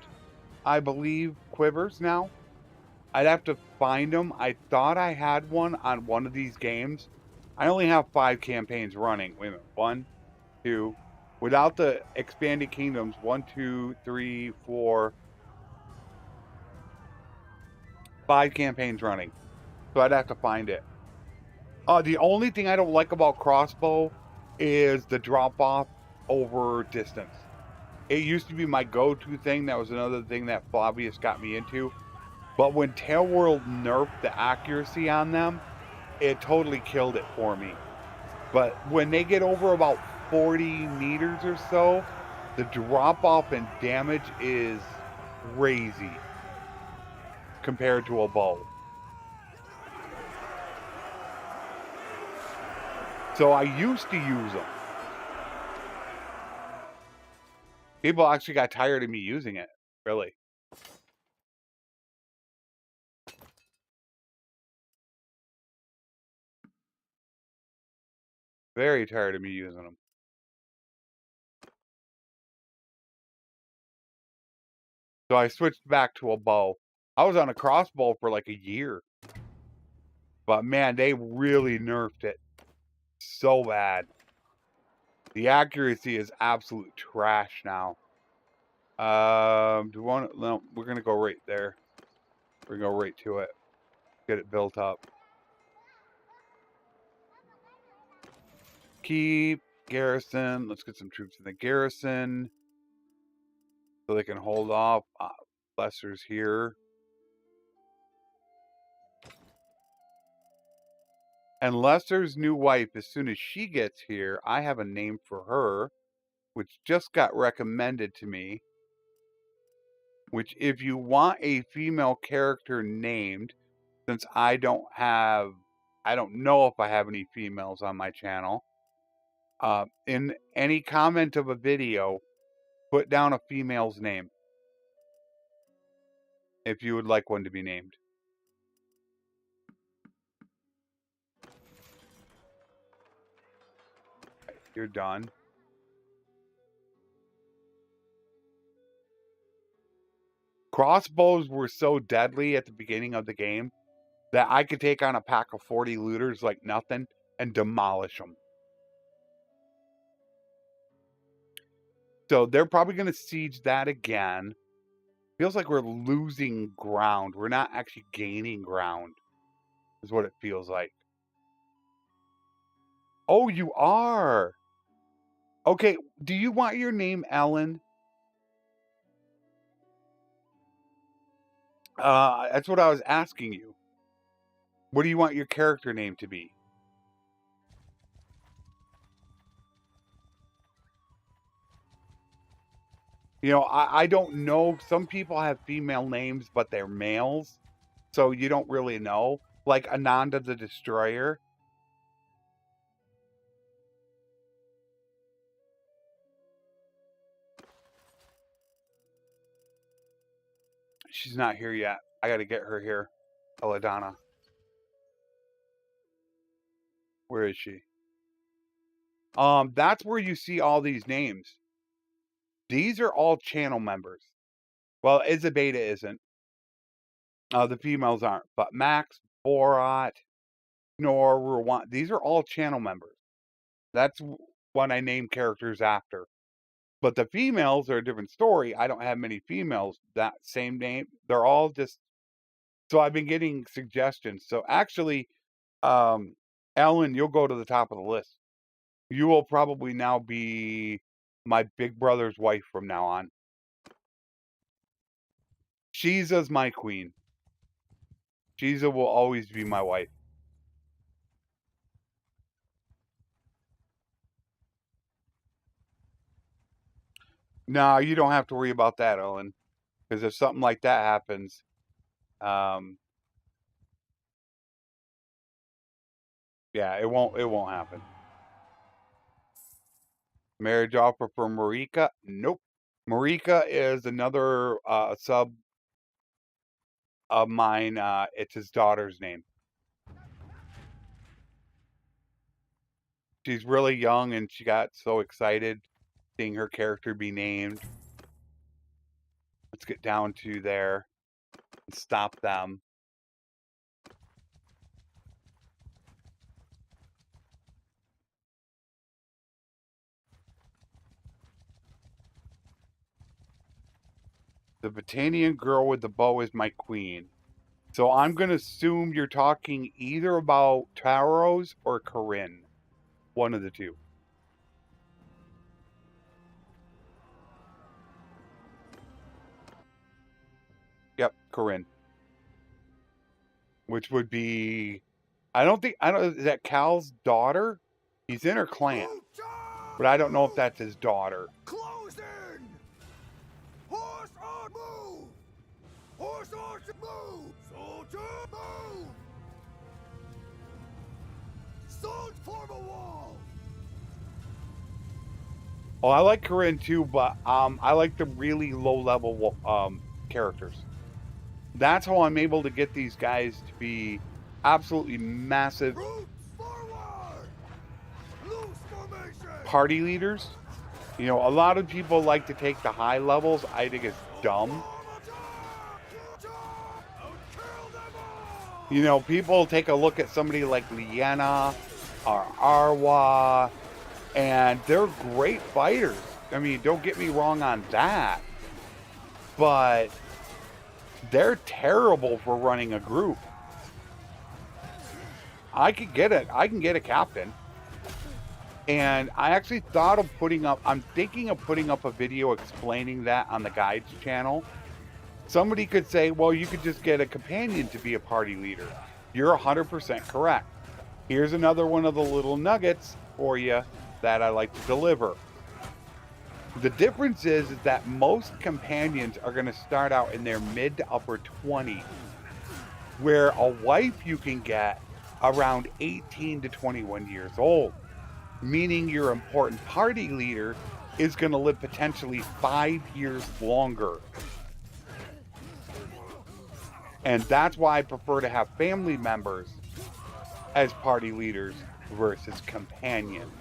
I believe, quivers now. I'd have to find them. I thought I had one on one of these games. I only have 5 campaigns running. Wait a minute. 1, 2, without the expanded kingdoms, 1, 2, 3, 4, 5 campaigns running. So I'd have to find it. The only thing I don't like about crossbow is the drop off over distance. It used to be my go-to thing. That was another thing that Flavius got me into. But when Tail World nerfed the accuracy on them, it totally killed it for me. But when they get over about 40 meters or so, the drop off in damage is crazy compared to a bow. So I used to use them. People actually got tired of me using it, really. Very tired of me using them. So I switched back to a bow. I was on a crossbow for like a year. But man, they really nerfed it so bad. The accuracy is absolute trash now. Do we want to, no, we're going to go right there. We're going to go right to it. Get it built up. Keep garrison. Let's get some troops in the garrison so they can hold off. Lesser's here. And Lester's new wife, as soon as she gets here, I have a name for her, which just got recommended to me. Which, if you want a female character named, since I don't know if I have any females on my channel. In any comment of a video, put down a female's name if you would like one to be named. You're done. Crossbows were so deadly at the beginning of the game that I could take on a pack of 40 looters like nothing and demolish them. So they're probably going to siege that again. Feels like we're losing ground. We're not actually gaining ground, is what it feels like. Oh, you are. Okay, do you want your name Ellen? That's what I was asking you. What do you want your character name to be? You know, I don't know. Some people have female names, but they're males. So you don't really know. Like Ananda the Destroyer. She's not here yet. I got to get her here. Eladana. Where is she? That's where you see all these names. These are all channel members. Well, Isabeta isn't. The females aren't. But Max, Borat, Nor, Rwan, these are all channel members. That's what I name characters after. But the females are a different story. I don't have many females that same name. They're all just, so I've been getting suggestions. So actually, Ellen, you'll go to the top of the list. You will probably now be my big brother's wife from now on. Shiza's my queen. Shiza will always be my wife. No, you don't have to worry about that, Ellen. Because if something like that happens, yeah, it won't happen. Marriage offer for Marika? Nope. Marika is another sub of mine. It's his daughter's name. She's really young and she got so excited seeing her character be named. Let's get down to there and stop them. The Botanian girl with the bow is my queen. So I'm going to assume you're talking either about Taros or Corinne. One of the two. Yep, Corinne. Which would be, is that Cal's daughter? He's in her clan. But I don't know if that's his daughter. Close in! Horse on move! Horse archer move! Soldier move! Soldier form a wall! Oh, I like Corinne too, but I like the really low level characters. That's how I'm able to get these guys to be absolutely massive party leaders. You know, a lot of people like to take the high levels. I think it's dumb. You know, people take a look at somebody like Liana or Arwa, and they're great fighters. I mean, don't get me wrong on that. But they're terrible for running a group. I can get a captain. And I actually thought of I'm thinking of putting up a video explaining that on the guides channel. Somebody could say, well, you could just get a companion to be a party leader. You're 100% correct. Here's another one of the little nuggets for you that I like to deliver. The difference is that most companions are going to start out in their mid to upper 20s, where a wife you can get around 18 to 21 years old, meaning your important party leader is going to live potentially 5 years longer. And that's why I prefer to have family members as party leaders versus companions.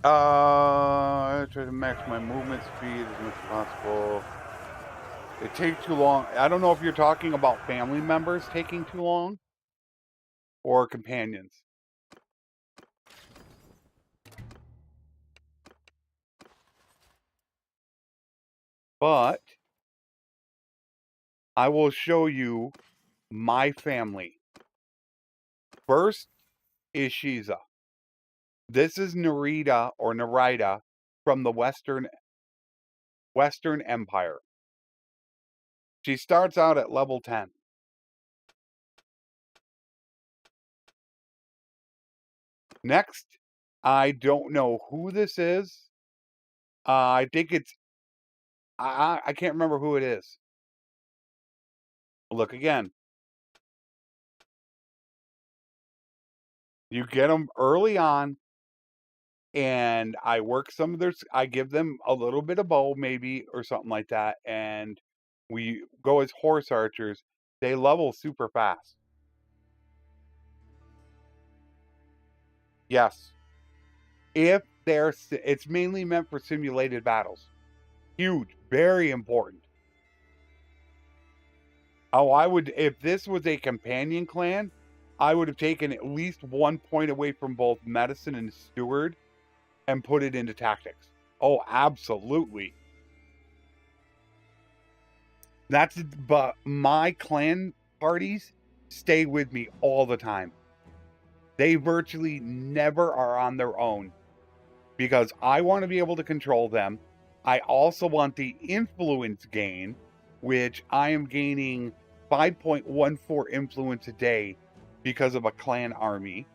I try to max my movement speed as much as possible. It takes too long. I don't know if you're talking about family members taking too long or companions. But I will show you my family. First is Shiza. This is Narita from the Western Empire. She starts out at level 10. Next, I don't know who this is. I think it's, I can't remember who it is. Look again. You get them early on, and I work some of their, I give them a little bit of bow maybe or something like that, and we go as horse archers. They level super fast. Yes. If it's mainly meant for simulated battles. Huge, very important. Oh, if this was a companion clan, I would have taken at least 1 point away from both medicine and steward and put it into tactics. Oh, absolutely. But my clan parties stay with me all the time. They virtually never are on their own because I want to be able to control them. I also want the influence gain, which I am gaining 5.14 influence a day because of a clan army.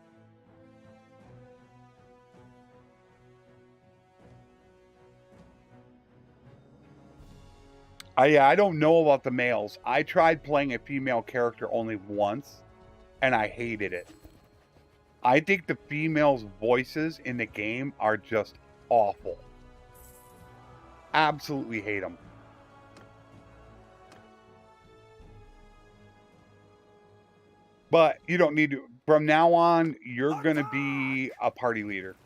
I don't know about the males. I tried playing a female character only once, and I hated it. I think the females' voices in the game are just awful. Absolutely hate them. But you don't need to. From now on, you're going to be a party leader.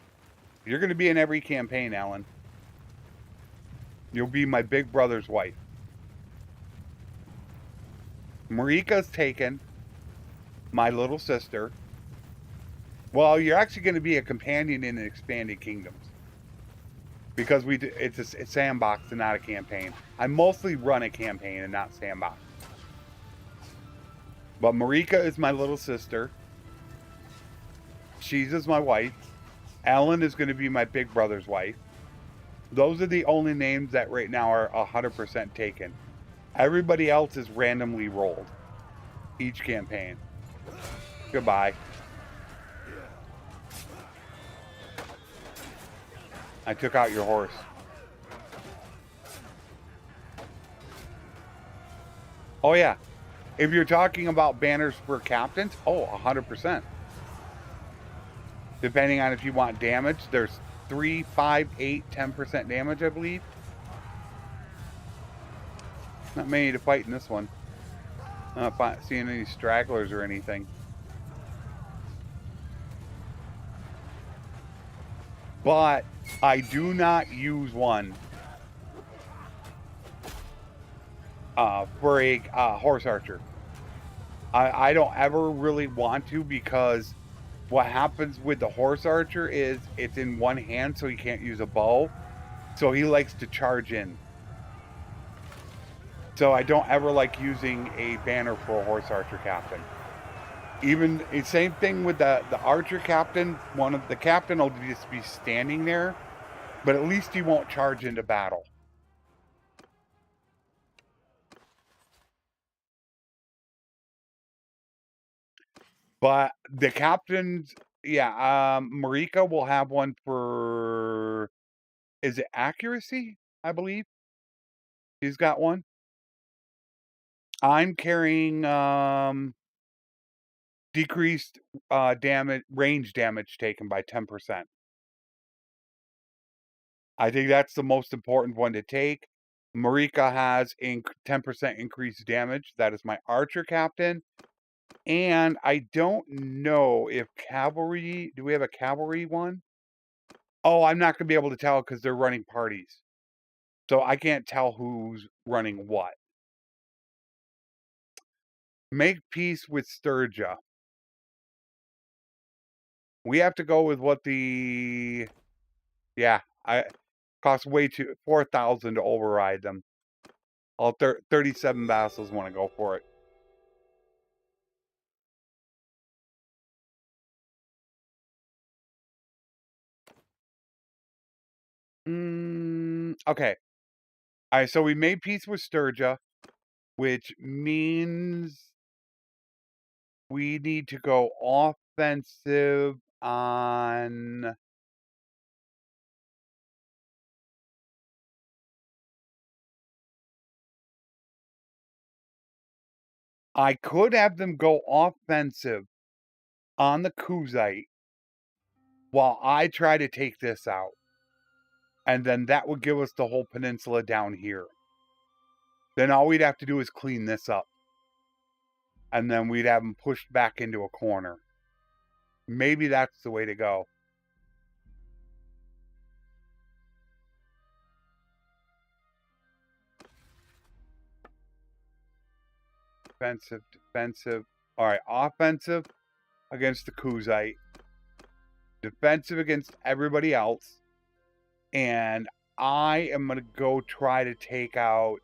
You're going to be in every campaign, Alan. You'll be my big brother's wife. Marika's taken. My little sister. Well, you're actually going to be a companion in Expanded Kingdoms. Because it's a sandbox and not a campaign. I mostly run a campaign and not sandbox. But Marika is my little sister. She's is my wife. Ellen is going to be my big brother's wife. Those are the only names that right now are 100% taken. Everybody else is randomly rolled. Each campaign. Goodbye. I took out your horse. Oh yeah. If you're talking about banners for captains, oh, 100%. Depending on if you want damage, there's 3, 5, 8, 10% damage, I believe. Not many to fight in this one. I'm not seeing any stragglers or anything. But I do not use one for a horse archer. I don't ever really want to because what happens with the horse archer is it's in one hand, so he can't use a bow. So he likes to charge in. So I don't ever like using a banner for a horse archer captain. Even same thing with the archer captain. The captain will just be standing there, but at least he won't charge into battle. But the captains, yeah, Marika will have one for, is it accuracy? I believe he's got one. I'm carrying decreased range damage taken by 10%. I think that's the most important one to take. Marika has 10% increased damage. That is my archer captain. And I don't know if cavalry, do we have a cavalry one? Oh, I'm not going to be able to tell because they're running parties. So I can't tell who's running what. Make peace with Sturgia. We have to go with what the... Yeah, costs way too... 4,000 to override them. All 37 vassals want to go for it. Okay. All right, so we made peace with Sturgia, which means we need to go offensive on... I could have them go offensive on the Kuzite while I try to take this out. And then that would give us the whole peninsula down here. Then all we'd have to do is clean this up. And then we'd have them pushed back into a corner. Maybe that's the way to go. Defensive, defensive. All right, offensive. against the Kaoses, defensive against everybody else, and I am going to go try to take out...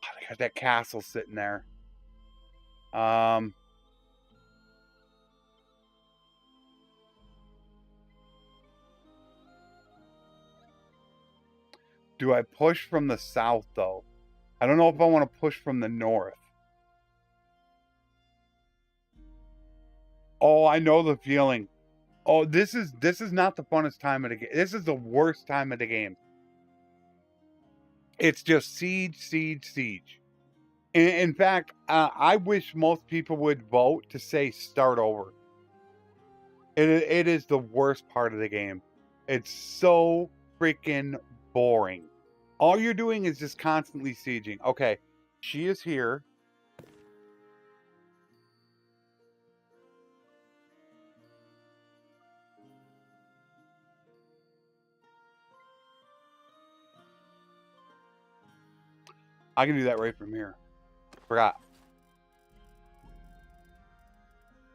Oh, they got that castle sitting there. Do I push from the south, though? I don't know if I want to push from the north. Oh, I know the feeling. Oh, this is not the funnest time of the game. This is the worst time of the game. It's just siege, siege, siege. In fact, I wish most people would vote to say start over. It is the worst part of the game. It's so freaking boring. All you're doing is just constantly sieging. Okay, she is here. I can do that right from here. Forgot.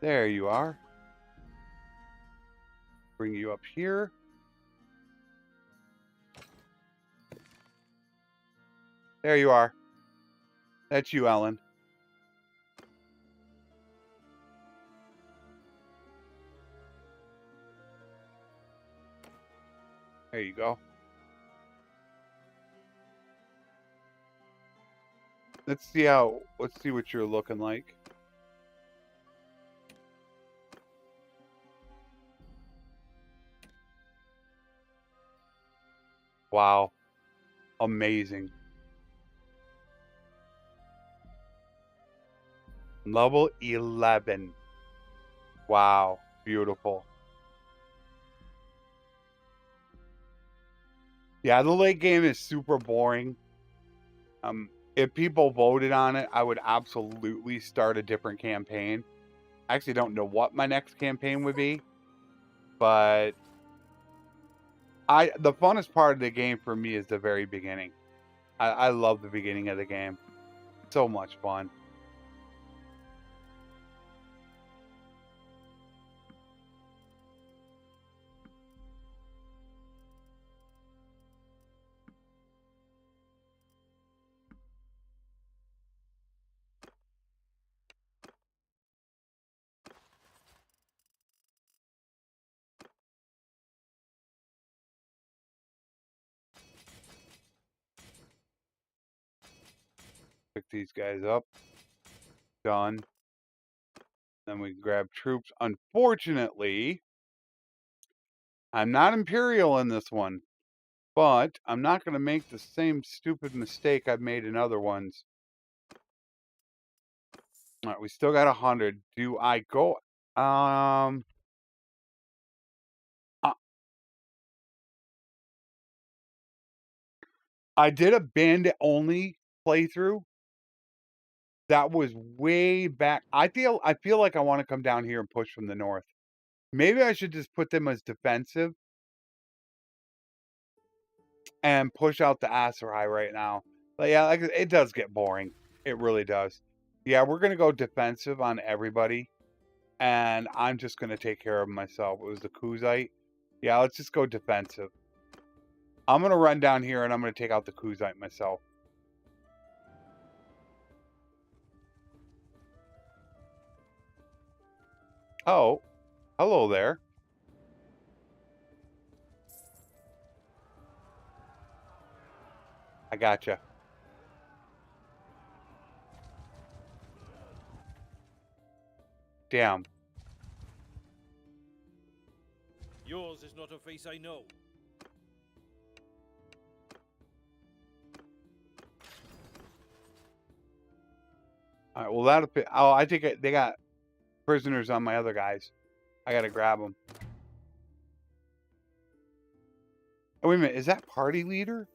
There you are. Bring you up here. There you are. That's you, Ellen. There you go. Let's see what you're looking like. Wow. Amazing. Level 11. Wow. Beautiful. Yeah, the late game is super boring. If people voted on it, I would absolutely start a different campaign. I actually don't know what my next campaign would be, but the funnest part of the game for me is the very beginning. I love the beginning of the game. So much fun. Pick these guys up. Done. Then we grab troops. Unfortunately, I'm not Imperial in this one, but I'm not going to make the same stupid mistake I've made in other ones. All right, we still got 100. Do I go? I did a bandit only playthrough. That was way back. I feel like I want to come down here and push from the north. Maybe I should just put them as defensive and push out the Aserai right now. But yeah, like, it does get boring. It really does. Yeah, we're gonna go defensive on everybody, and I'm just gonna take care of myself. It was the Kaoses. Yeah, let's just go defensive. I'm gonna run down here and I'm gonna take out the Kaoses myself. Oh, hello there. I gotcha. Damn. Yours is not a face I know. All right, well, that'll fit. Oh, I think they got prisoners on my other guys. I gotta grab them. Oh, wait a minute. Is that party leader?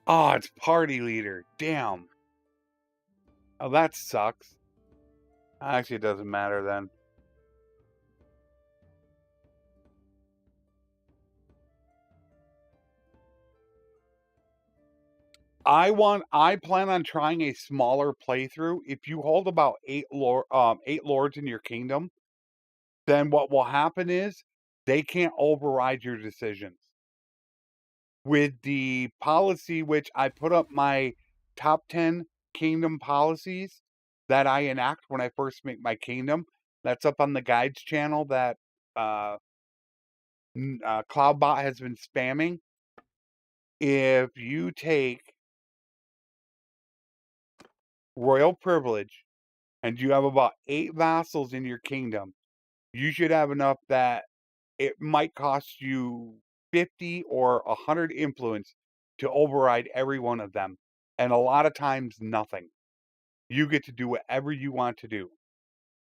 Oh, it's party leader. Damn. Oh, that sucks. Actually, it doesn't matter then. I plan on trying a smaller playthrough. If you hold about 8 lords in your kingdom, then what will happen is they can't override your decisions. With the policy, which I put up my top 10 kingdom policies that I enact when I first make my kingdom, that's up on the guides channel that Cloudbot has been spamming. If you take royal privilege and you have about 8 vassals in your kingdom, you should have enough that it might cost you 50 or 100 influence to override every one of them. And a lot of times, nothing. You get to do whatever you want to do.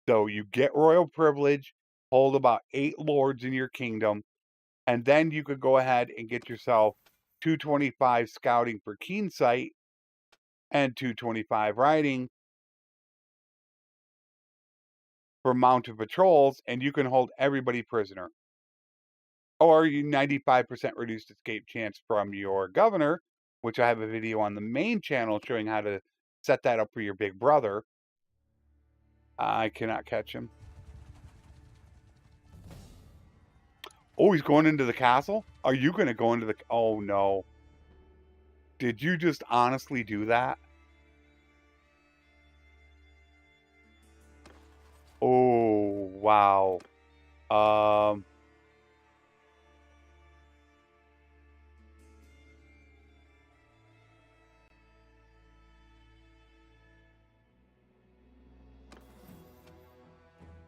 So you get royal privilege, hold about 8 lords in your kingdom, and then you could go ahead and get yourself 225 scouting for keen sight and 225 riding for mounted patrols, and you can hold everybody prisoner. Or you 95% reduced escape chance from your governor, which I have a video on the main channel showing how to set that up for your big brother. I cannot catch him. Oh, he's going into the castle? Are you going to go into the... Oh, no. Did you just honestly do that? Oh, wow.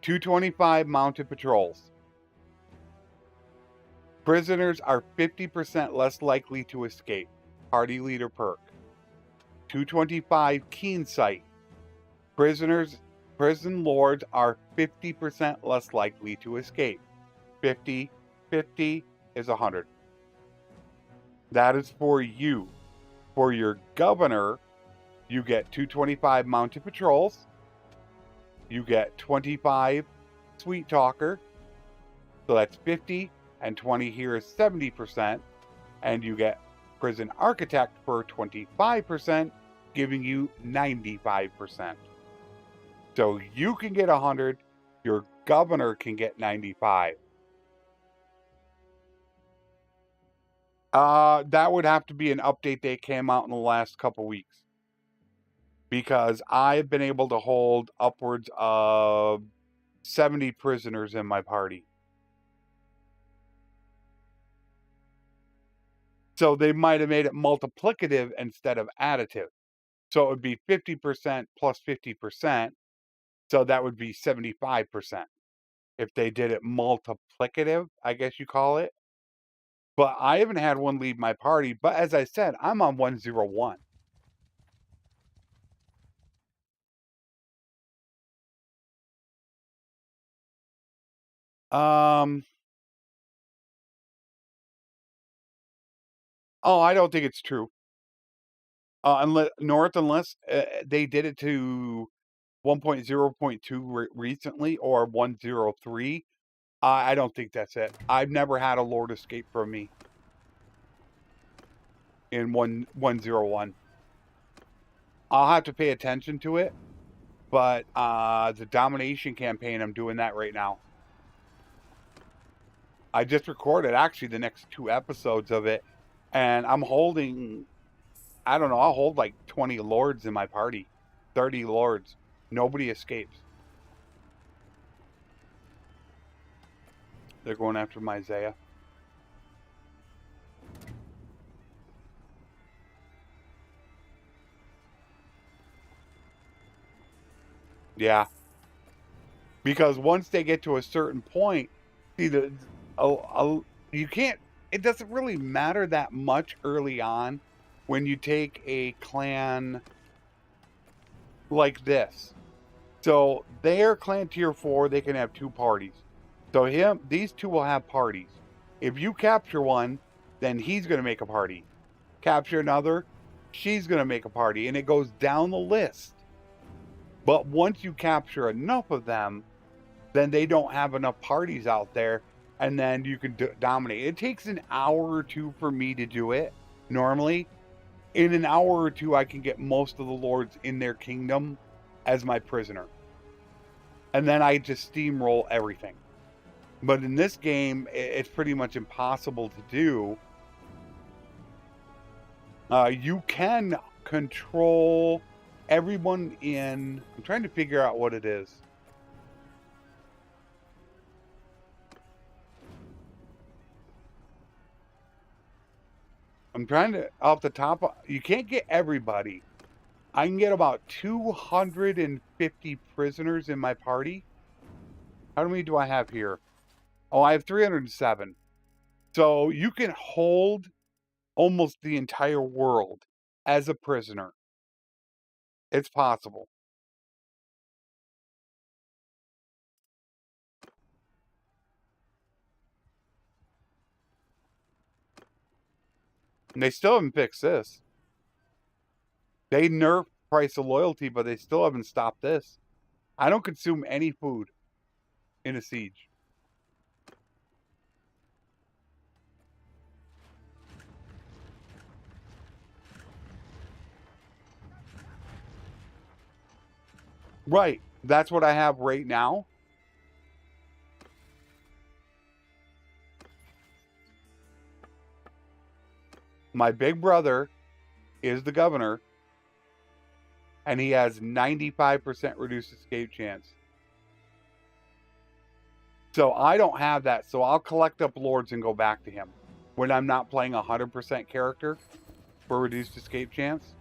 225 mounted patrols. Prisoners are 50% less likely to escape. Party leader perk. 225 keen sight. Prison lords are 50% less likely to escape. 50 is 100. That is for you. For your governor, you get 225 mounted patrols. You get 25 sweet talker. So that's 50, and 20 here is 70%. And you get prison architect for 25%, giving you 95%. So you can get 100, your governor can get 95. That would have to be an update that came out in the last couple weeks. Because I've been able to hold upwards of 70 prisoners in my party. So they might have made it multiplicative instead of additive. So it would be 50% plus 50%. So that would be 75%. If they did it multiplicative, I guess you call it. But I haven't had one leave my party. But as I said, I'm on 101. Oh, I don't think it's true. Unless they did it to 1.0.2 recently or 1.03. I don't think that's it. I've never had a Lord escape from me in 1.01. I'll have to pay attention to it, but the domination campaign, I'm doing that right now. I just recorded actually the next 2 episodes of it, and I'm holding, I don't know, I'll hold like 20 lords in my party, 30 lords. Nobody escapes. They're going after my Isaiah. Yeah. Because once they get to a certain point, see, you can't, it doesn't really matter that much early on when you take a clan like this. So their clan tier 4, they can have 2 parties. So these 2 will have parties. If you capture one, then he's going to make a party. Capture another, she's going to make a party. And it goes down the list. But once you capture enough of them, then they don't have enough parties out there. And then you can dominate. It takes an hour or 2 for me to do it, normally. in an hour or two, I can get most of the lords in their kingdom as my prisoner. And then I just steamroll everything. But in this game, it's pretty much impossible to do. You can control everyone in... I'm trying to figure out what it is. I'm trying to... Off the top... You can't get everybody. I can get about 250 prisoners in my party. How many do I have here? Oh, I have 307. So you can hold almost the entire world as a prisoner. It's possible. And they still haven't fixed this. They nerfed price of loyalty, but they still haven't stopped this. I don't consume any food in a siege. Right. That's what I have right now. My big brother is the governor, and he has 95% reduced escape chance. So I don't have that, so I'll collect up lords and go back to him when I'm not playing 100% character for reduced escape chance.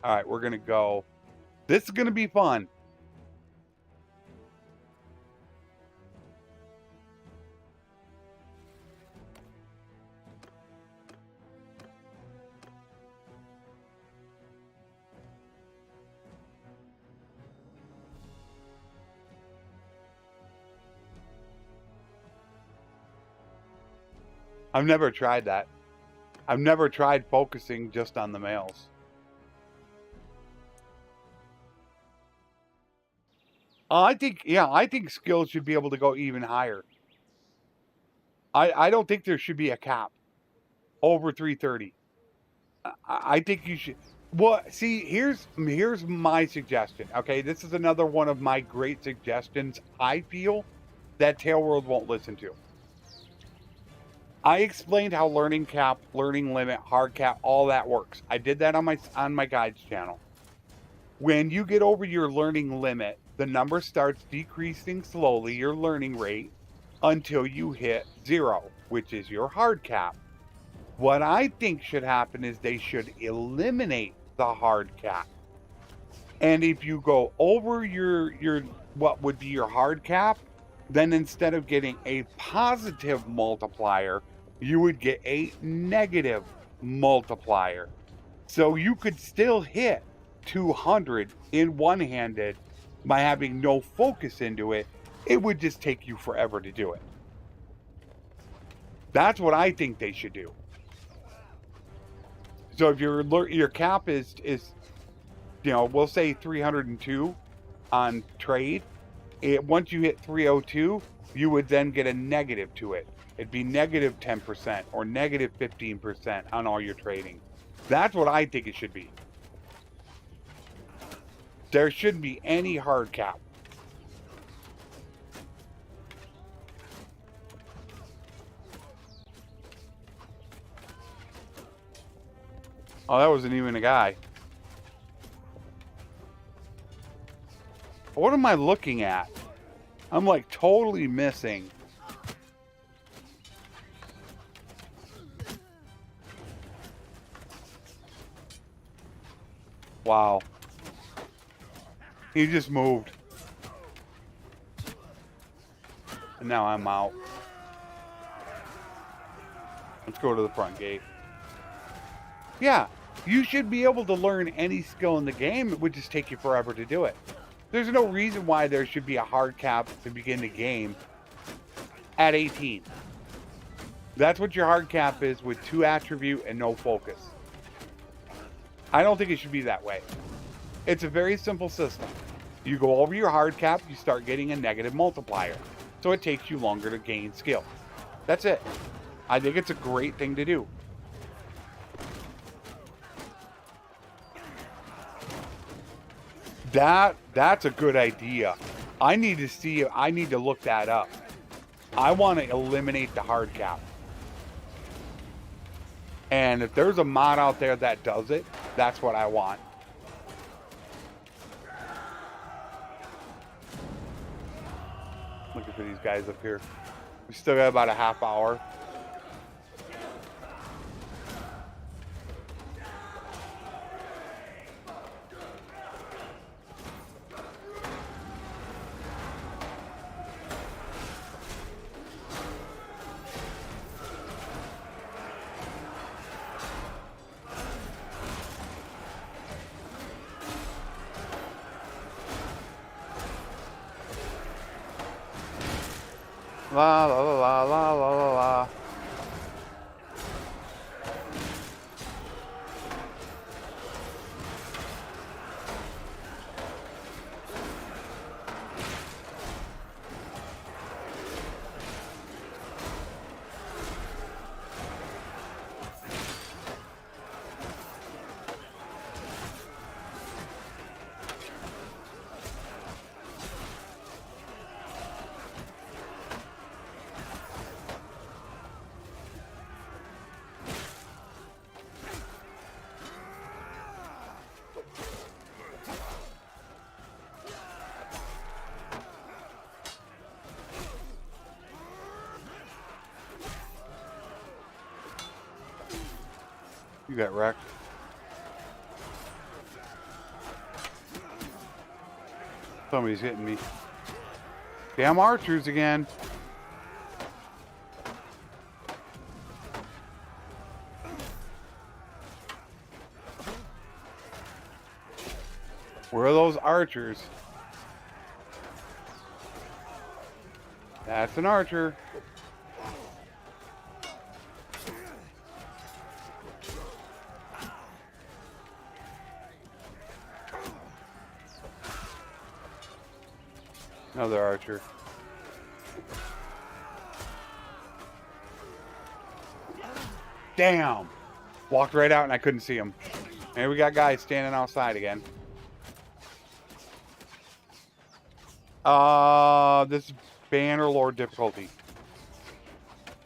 All right, we're going to go. This is going to be fun. I've never tried that. I've never tried focusing just on the males. I think skills should be able to go even higher. I don't think there should be a cap over 330. I think you should. Well, see, here's my suggestion. Okay, this is another one of my great suggestions. I feel that Tailworld won't listen to. I explained how learning cap, learning limit, hard cap, all that works. I did that on my guides channel. When you get over your learning limit, the number starts decreasing slowly, your learning rate, until you hit 0, which is your hard cap. What I think should happen is they should eliminate the hard cap. And if you go over your what would be your hard cap, then instead of getting a positive multiplier, you would get a negative multiplier. So you could still hit 200 in one-handed by having no focus into it. It would just take you forever to do it. That's what I think they should do. So if your cap is we'll say 302 on trade, once you hit 302, you would then get a negative to it. It'd be negative 10% or negative 15% on all your trading. That's what I think it should be. There shouldn't be any hard cap. Oh, that wasn't even a guy. What am I looking at? I'm like totally missing. Wow. He just moved. And now I'm out. Let's go to the front gate. Yeah, you should be able to learn any skill in the game. It would just take you forever to do it. There's no reason why there should be a hard cap to begin the game at 18. That's what your hard cap is, with 2 attribute and no focus. I don't think it should be that way. It's a very simple system. You go over your hard cap, you start getting a negative multiplier. So it takes you longer to gain skill. That's it. I think it's a great thing to do. That's a good idea. I need to look that up. I want to eliminate the hard cap. And if there's a mod out there that does it, that's what I want. Looking for these guys up here. We still got about a half hour. La la la la la la la. You got wrecked. Somebody's hitting me. Damn archers again. Where are those archers? That's an archer. Another archer. Damn! Walked right out and I couldn't see him. And we got guys standing outside again. This is Bannerlord difficulty.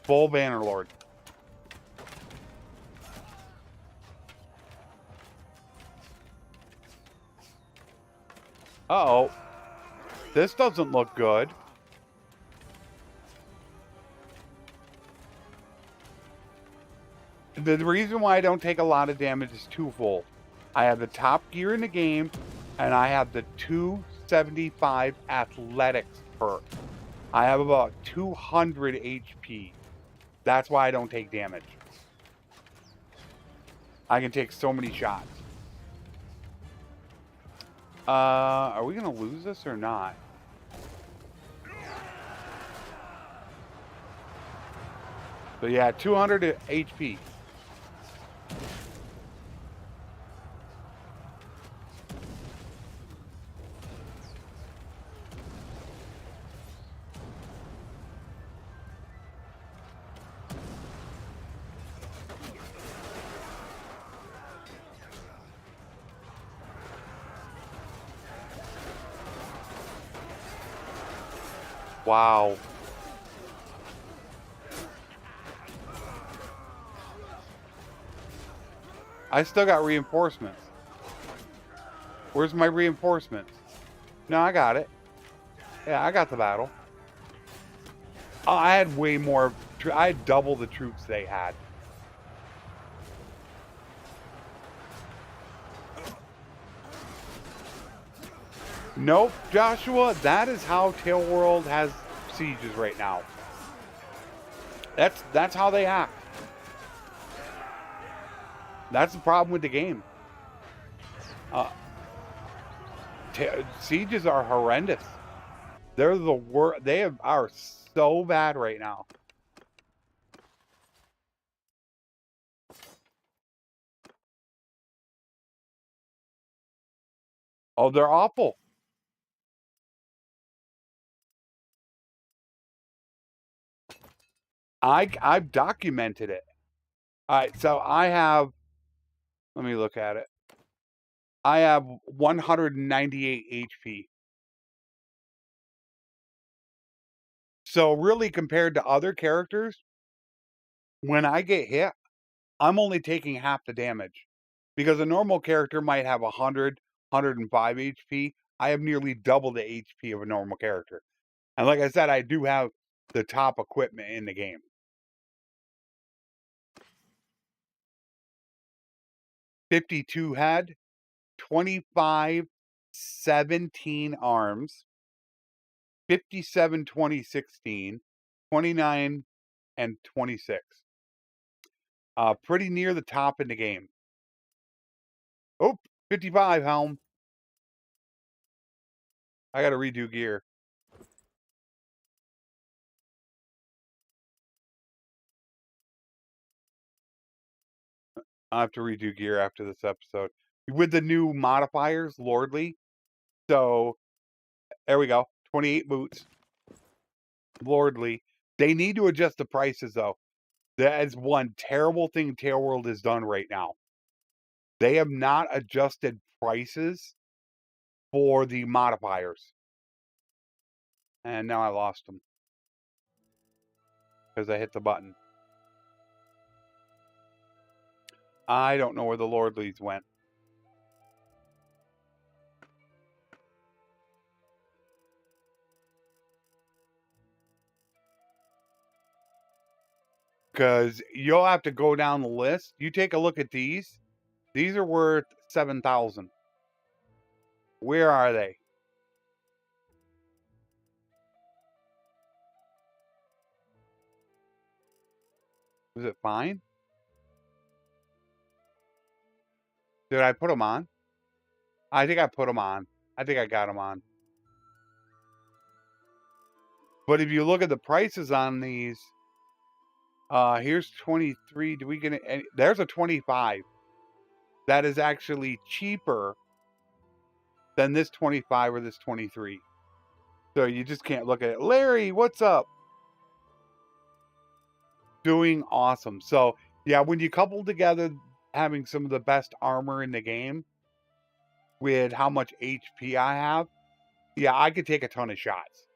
Full Bannerlord. Uh-oh. This doesn't look good. The reason why I don't take a lot of damage is twofold. I have the top gear in the game, and I have the 275 athletics perk. I have about 200 HP. That's why I don't take damage. I can take so many shots. Are we gonna lose this or not? So yeah, 200 HP. Wow. I still got reinforcements. Where's my reinforcements? No, I got it. Yeah, I got the battle. Oh, I had way more. I had double the troops they had. Nope, Joshua, that is how Tail World has sieges right now. That's how they act. That's the problem with the game. Sieges are horrendous. They're the worst. Are so bad right now. Oh, they're awful. I've documented it. All right, so I have. Let me look at it. I have 198 HP. So really, compared to other characters, when I get hit, I'm only taking half the damage. Because a normal character might have 100, 105 HP. I have nearly double the HP of a normal character. And like I said, I do have the top equipment in the game. 52 head, 25, 17 arms, 57, 20, 16, 29, and 26. Pretty near the top in the game. Oh, 55 helm. I got to redo gear. I have to redo gear after this episode with the new modifiers, Lordly. So there we go. 28 boots, Lordly. They need to adjust the prices though. That is one terrible thing Tailworld has done right now. They have not adjusted prices for the modifiers. And now I lost them because I hit the button. I don't know where the Lordlies went. Because you'll have to go down the list. You take a look at these. These are worth 7,000. Where are they? Was it fine? Did I put them on? I think I put them on. I think I got them on. But if you look at the prices on these, here's 23. Do we get it? There's a 25. That is actually cheaper than this 25 or this 23. So you just can't look at it. Larry, what's up? Doing awesome. So yeah, when you couple together having some of the best armor in the game with how much HP I have, yeah, I could take a ton of shots.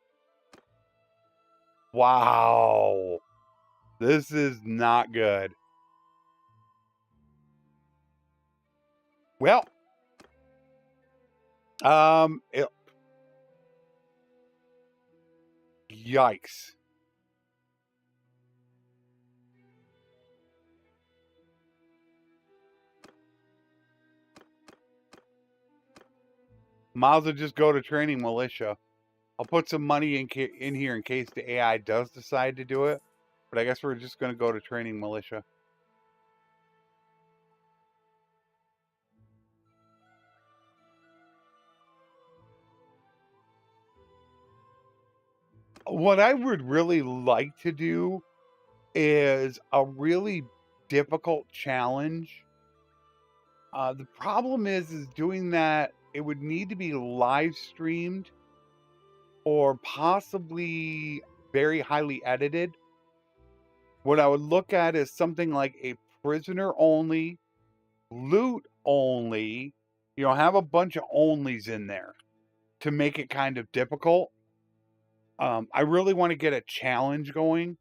Wow. This is not good. Well, yikes. Might as well just go to training militia. I'll put some money in here in case the AI does decide to do it. But I guess we're just going to go to training militia. What I would really like to do is a really difficult challenge. The problem is doing that, it would need to be live streamed or possibly very highly edited. What I would look at is something like a prisoner only, loot only, have a bunch of onlys in there to make it kind of difficult. I really want to get a challenge going.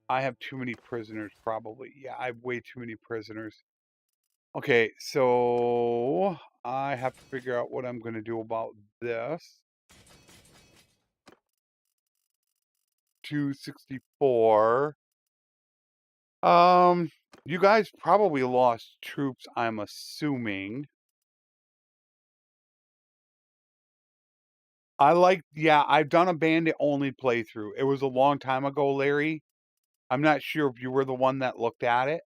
I have too many prisoners, probably. Yeah, I have way too many prisoners. Okay, so I have to figure out what I'm going to do about this. 264. You guys probably lost troops, I'm assuming. I've done a bandit only playthrough. It was a long time ago, Larry. I'm not sure if you were the one that looked at it.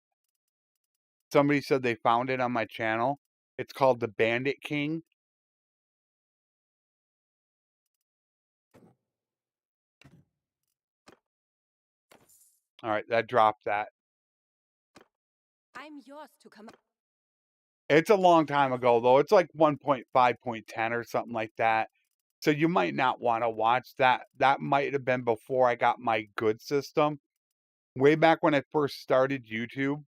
Somebody said they found it on my channel. It's called the Bandit King. All right, that dropped that. I'm yours to come. It's a long time ago, though. It's like 1.5.10 or something like that. So you might not want to watch that. That might have been before I got my good system. Way back when I first started YouTube.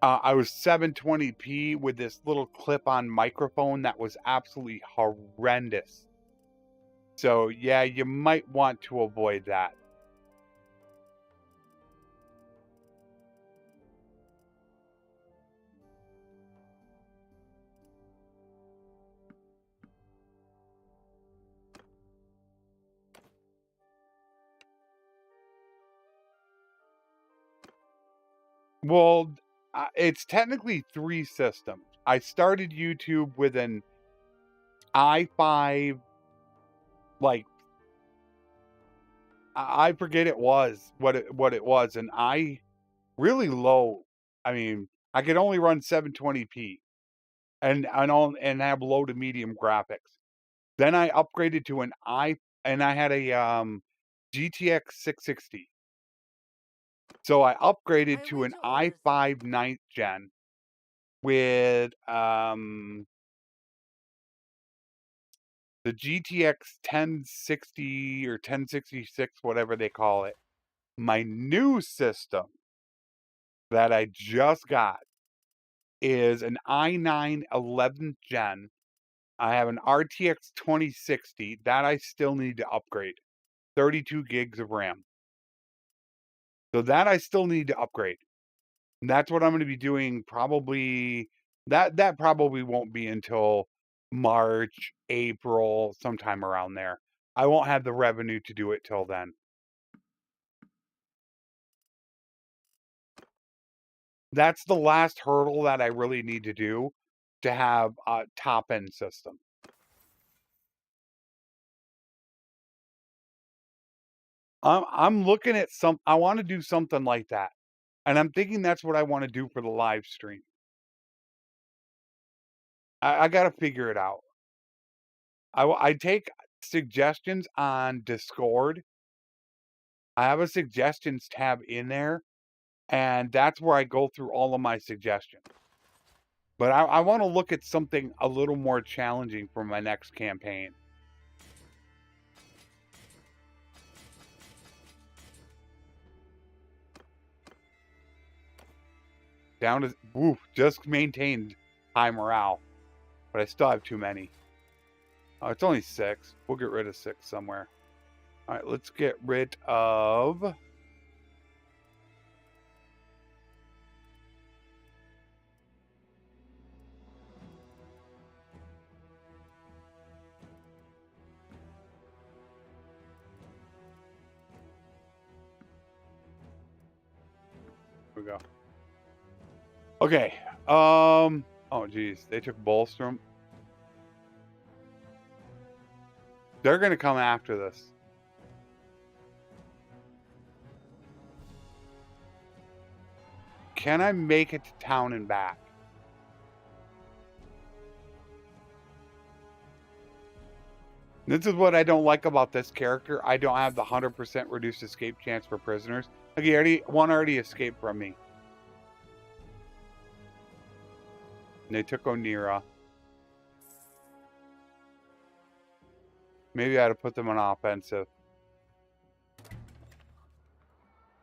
I was 720p with this little clip-on microphone that was absolutely horrendous. So yeah, you might want to avoid that. Well, it's technically 3 systems. I started YouTube with an i5, like, I forget what it was, and I really low. I mean, I could only run 720p and have low to medium graphics. Then I upgraded to and I had a GTX 660. So I upgraded I to await an your orders. i5 9th gen with the GTX 1060 or 1066, whatever they call it. My new system that I just got is an i9 11th gen. I have an RTX 2060 that I still need to upgrade. 32 gigs of RAM. So that I still need to upgrade. And that's what I'm going to be doing probably. That probably won't be until March, April, sometime around there. I won't have the revenue to do it till then. That's the last hurdle that I really need to do to have a top-end system. I'm looking at I want to do something like that. And I'm thinking that's what I want to do for the live stream. I got to figure it out. I take suggestions on Discord. I have a suggestions tab in there, and that's where I go through all of my suggestions. But I want to look at something a little more challenging for my next campaign. Down to, woof, just maintained high morale, but I still have too many. Oh, it's only 6. We'll get rid of 6 somewhere. All right, let's get rid of... Here we go. Okay. Oh, geez. They took Bolstrom. They're going to come after this. Can I make it to town and back? This is what I don't like about this character. I don't have the 100% reduced escape chance for prisoners. Okay, one already escaped from me. And they took Onira. Maybe I had to put them on offensive.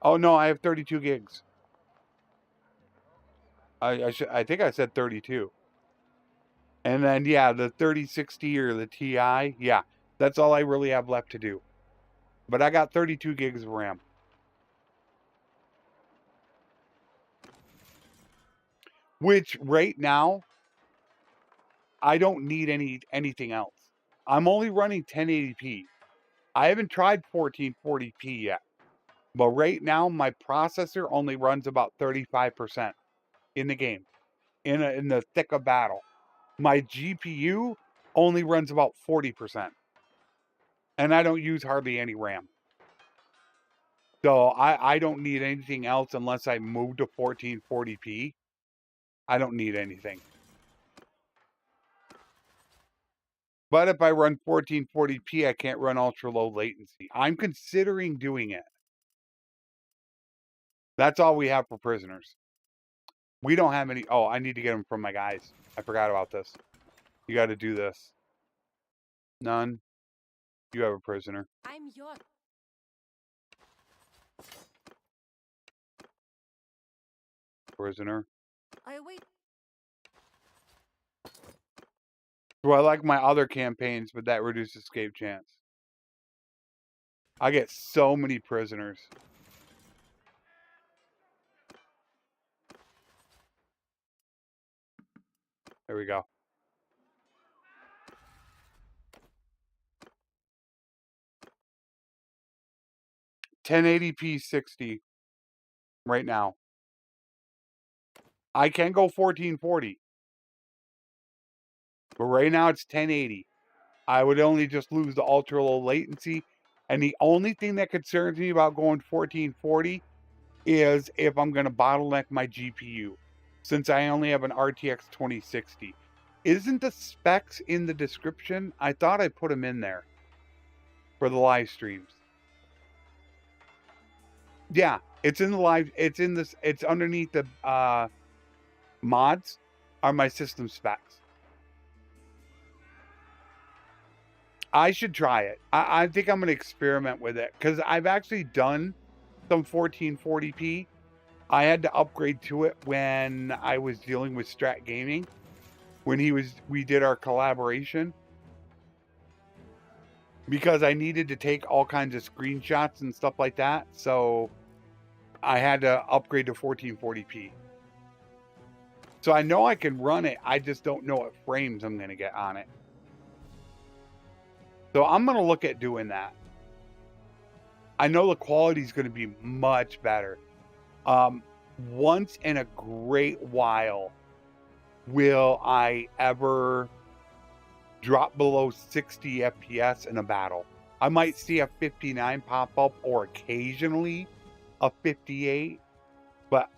Oh no, I have 32 gigs. I think I said 32. And then yeah, the 3060 or the TI, yeah, that's all I really have left to do. But I got 32 gigs of RAM. Which right now I don't need anything else. I'm only running 1080p. I haven't tried 1440p yet. But right now my processor only runs about 35% in the game. In the thick of battle. My GPU only runs about 40%. And I don't use hardly any RAM. So I don't need anything else unless I move to 1440p. I don't need anything. But if I run 1440p, I can't run ultra low latency. I'm considering doing it. That's all we have for prisoners. We don't have any. Oh, I need to get them from my guys. I forgot about this. You got to do this. None. You have a prisoner. I'm yours. Prisoner. I await. So I like my other campaigns, but that reduced escape chance. I get so many prisoners. There we go. $1080p 60 right now. I can go 1440. But right now it's 1080. I would only just lose the ultra low latency. And the only thing that concerns me about going 1440 is if I'm going to bottleneck my GPU, since I only have an RTX 2060. Isn't the specs in the description? I thought I put them in there for the live streams. Yeah, it's in the live. It's in this. It's underneath the mods are my system specs. I should try it. I think I'm going to experiment with it because I've actually done some 1440p. I had to upgrade to it when I was dealing with Strat Gaming. When we did our collaboration. Because I needed to take all kinds of screenshots and stuff like that. So I had to upgrade to 1440p. So I know I can run it. I just don't know what frames I'm going to get on it. So I'm going to look at doing that. I know the quality is going to be much better. Once in a great while will I ever drop below 60 FPS in a battle. I might see a 59 pop up or occasionally a 58, but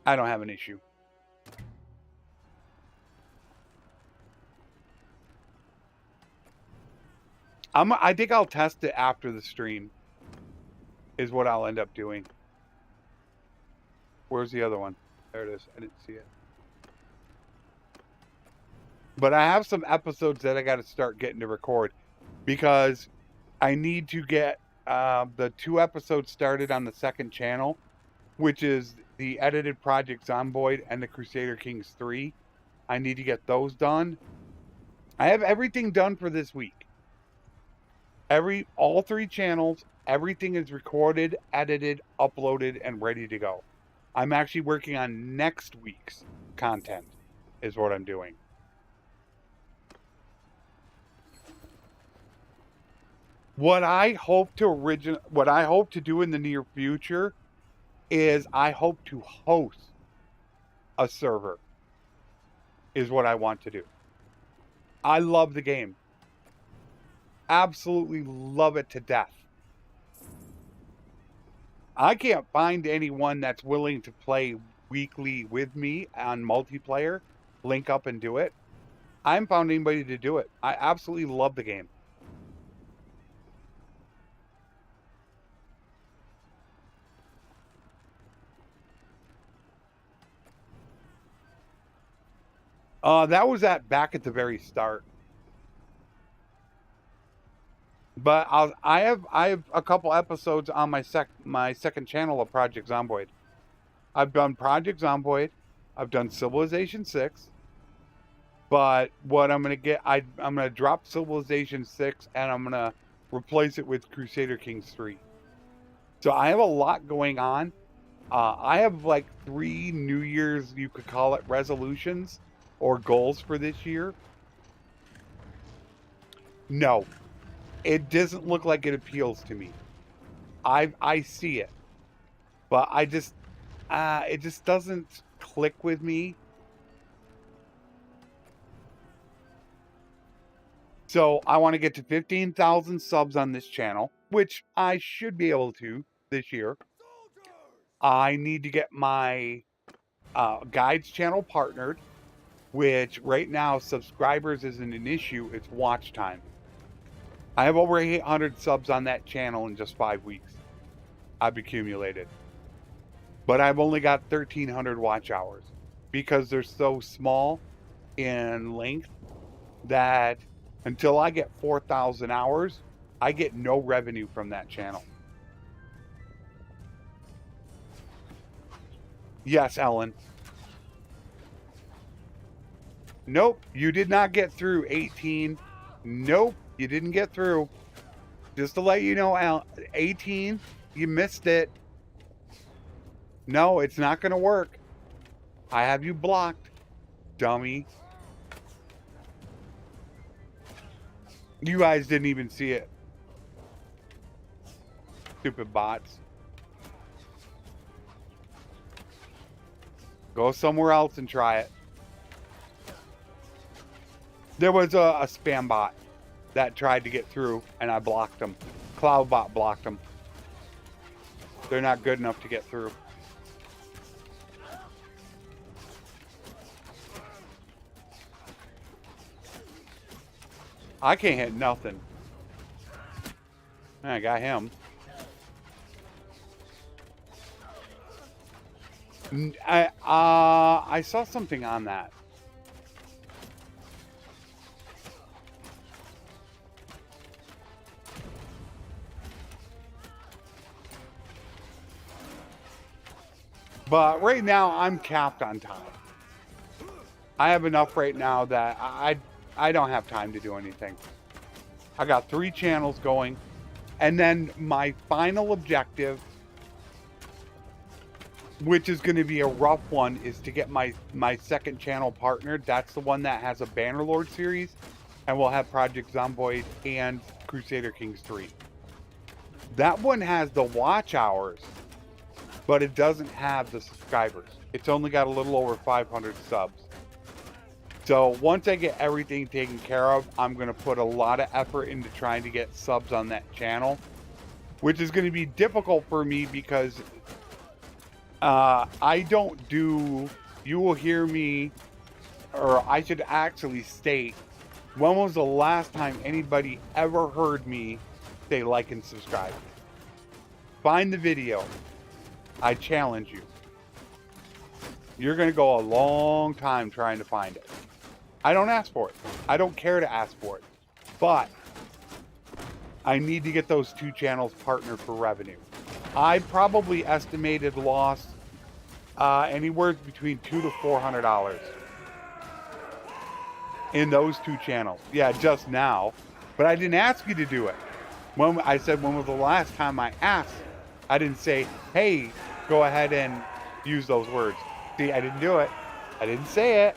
I don't have an issue. I think I'll test it after the stream is what I'll end up doing. Where's the other one? There it is. I didn't see it. But I have some episodes that I got to start getting to record because I need to get the 2 episodes started on the second channel, which is the edited Project Zomboid and the Crusader Kings 3. I need to get those done. I have everything done for this week. All 3 channels, everything is recorded, edited, uploaded, and ready to go. I'm actually working on next week's content, is what I'm doing. What I hope to do in the near future is I hope to host a server. Is what I want to do. I love the game. Absolutely love it to death. I can't find anyone that's willing to play weekly with me on multiplayer, link up and do it. I haven't found anybody to do it. I absolutely love the game. That was back at the very start. But I have a couple episodes on my second channel of Project Zomboid. I've done Project Zomboid, I've done Civilization 6, but what I'm gonna get, I'm gonna drop Civilization 6 and I'm gonna replace it with Crusader Kings 3. So I have a lot going on. I have like 3 New Year's, you could call it, resolutions or goals for this year. No. It doesn't look like it appeals to me. I see it, but it just doesn't click with me. So I want to get to 15,000 subs on this channel, which I should be able to this year. I need to get my guides channel partnered, which right now subscribers isn't an issue, it's watch time. I have over 800 subs on that channel in just 5 weeks. I've accumulated. But I've only got 1,300 watch hours because they're so small in length that until I get 4,000 hours, I get no revenue from that channel. Yes, Ellen. Nope, you did not get through, 18. Nope, you didn't get through. Just to let you know, 18, you missed it. No, it's not going to work. I have you blocked, dummy. You guys didn't even see it. Stupid bots. Go somewhere else and try it. There was a spam bot that tried to get through, and I blocked them. Cloudbot blocked them. They're not good enough to get through. I can't hit nothing. I got him. I saw something on that. But right now, I'm capped on time. I have enough right now that I don't have time to do anything. I got 3 channels going. And then my final objective, which is going to be a rough one, is to get my second channel partnered. That's the one that has a Bannerlord series. And we'll have Project Zomboid and Crusader Kings 3. That one has the watch hours, but it doesn't have the subscribers. It's only got a little over 500 subs. So once I get everything taken care of, I'm going to put a lot of effort into trying to get subs on that channel, which is going to be difficult for me because I don't do, you will hear me, or I should actually state, when was the last time anybody ever heard me say like and subscribe? Find the video. I challenge you. You're going to go a long time trying to find it. I don't ask for it. I don't care to ask for it. But I need to get those 2 channels partnered for revenue. I probably estimated loss anywhere between $200 to $400 in those 2 channels. Yeah, just now. But I didn't ask you to do it. When I said, when was the last time I asked? I didn't say, hey, go ahead and use those words. See, I didn't do it. I didn't say it.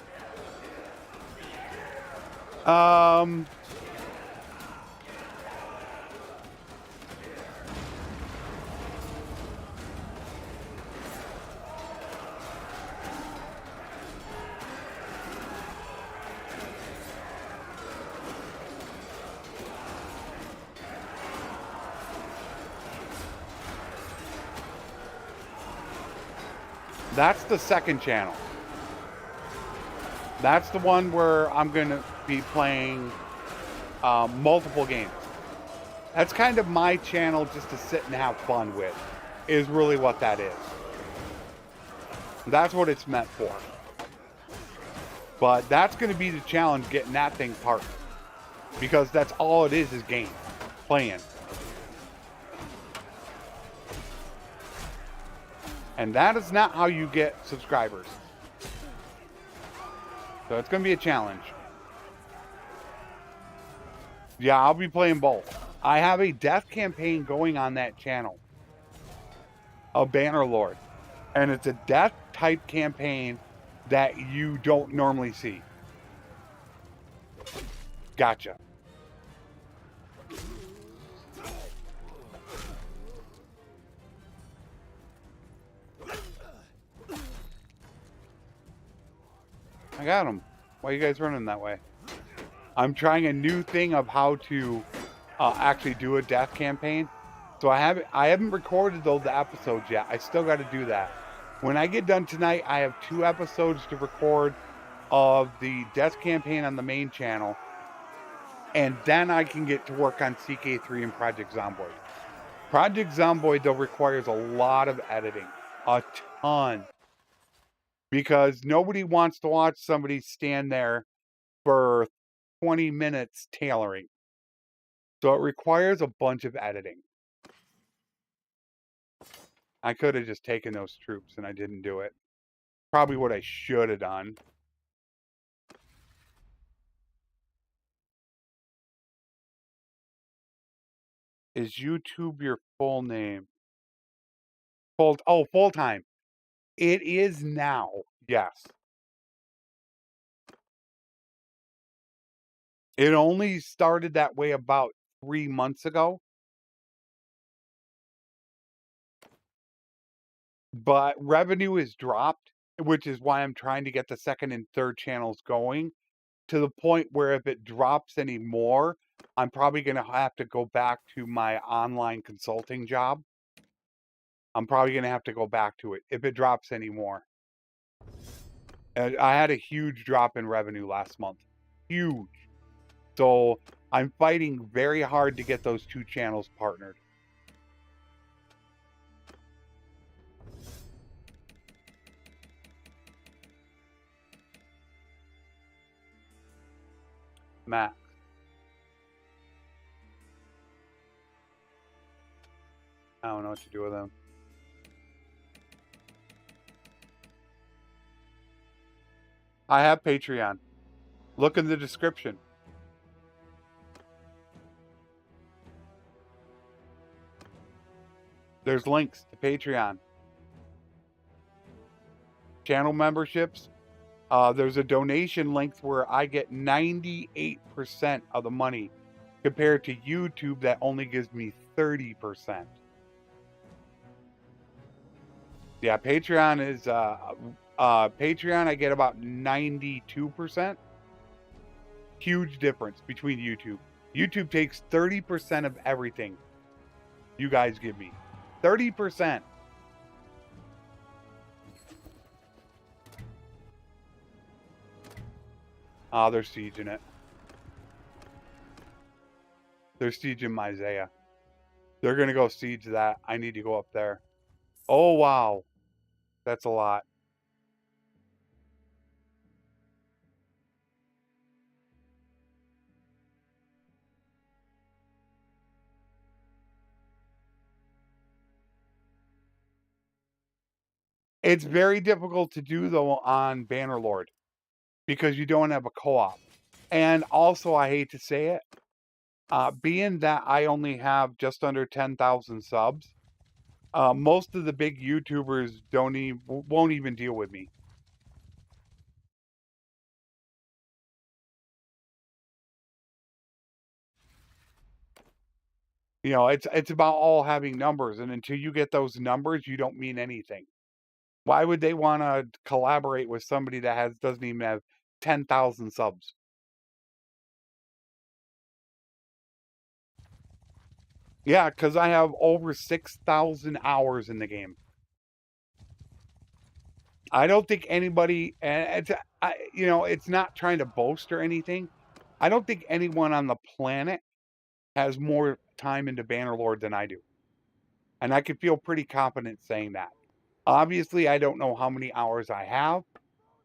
That's the second channel. That's the one where I'm going to be playing multiple games. That's kind of my channel just to sit and have fun with, is really what that is. That's what it's meant for. But that's going to be the challenge, getting that thing partnered. Because that's all it is game. Playing. And that is not how you get subscribers. So it's going to be a challenge. Yeah, I'll be playing both. I have a death campaign going on that channel. A Bannerlord. And it's a death type campaign that you don't normally see. Gotcha. I got him. Why are you guys running that way? I'm trying a new thing of how to actually do a death campaign. So I haven't recorded those episodes yet. I still got to do that. When I get done tonight, I have 2 episodes to record of the death campaign on the main channel. And then I can get to work on CK3 and Project Zomboid. Project Zomboid, though, requires a lot of editing. A ton. Because nobody wants to watch somebody stand there for 20 minutes tailoring. So it requires a bunch of editing. I could have just taken those troops and I didn't do it. Probably what I should have done. Is YouTube your full name? Full time. It is now. Yes. It only started that way about 3 months ago. But revenue has dropped, which is why I'm trying to get the second and third channels going to the point where if it drops anymore, I'm probably going to have to go back to my online consulting job. I'm probably going to have to go back to it if it drops anymore. And I had a huge drop in revenue last month. Huge. So I'm fighting very hard to get those two channels partnered. Max. I don't know what to do with them. I have Patreon. Look in the description. There's links to Patreon. Channel memberships. There's a donation link where I get 98% of the money compared to YouTube that only gives me 30%. Yeah, Patreon is Patreon I get about 92%. Huge difference between YouTube. YouTube takes 30% of everything you guys give me. 30%. Oh, they're sieging it. They're sieging Isaiah. They're going to go siege that. I need to go up there. Oh, wow. That's a lot. It's very difficult to do, though, on Bannerlord because you don't have a co-op. And also, I hate to say it, being that I only have just under 10,000 subs, most of the big YouTubers won't even deal with me. You know, it's about all having numbers, and until you get those numbers, you don't mean anything. Why would they want to collaborate with somebody that doesn't even have 10,000 subs? Yeah, because I have over 6,000 hours in the game. I don't think anybody, and it's not trying to boast or anything. I don't think anyone on the planet has more time into Bannerlord than I do. And I could feel pretty confident saying that. Obviously, I don't know how many hours I have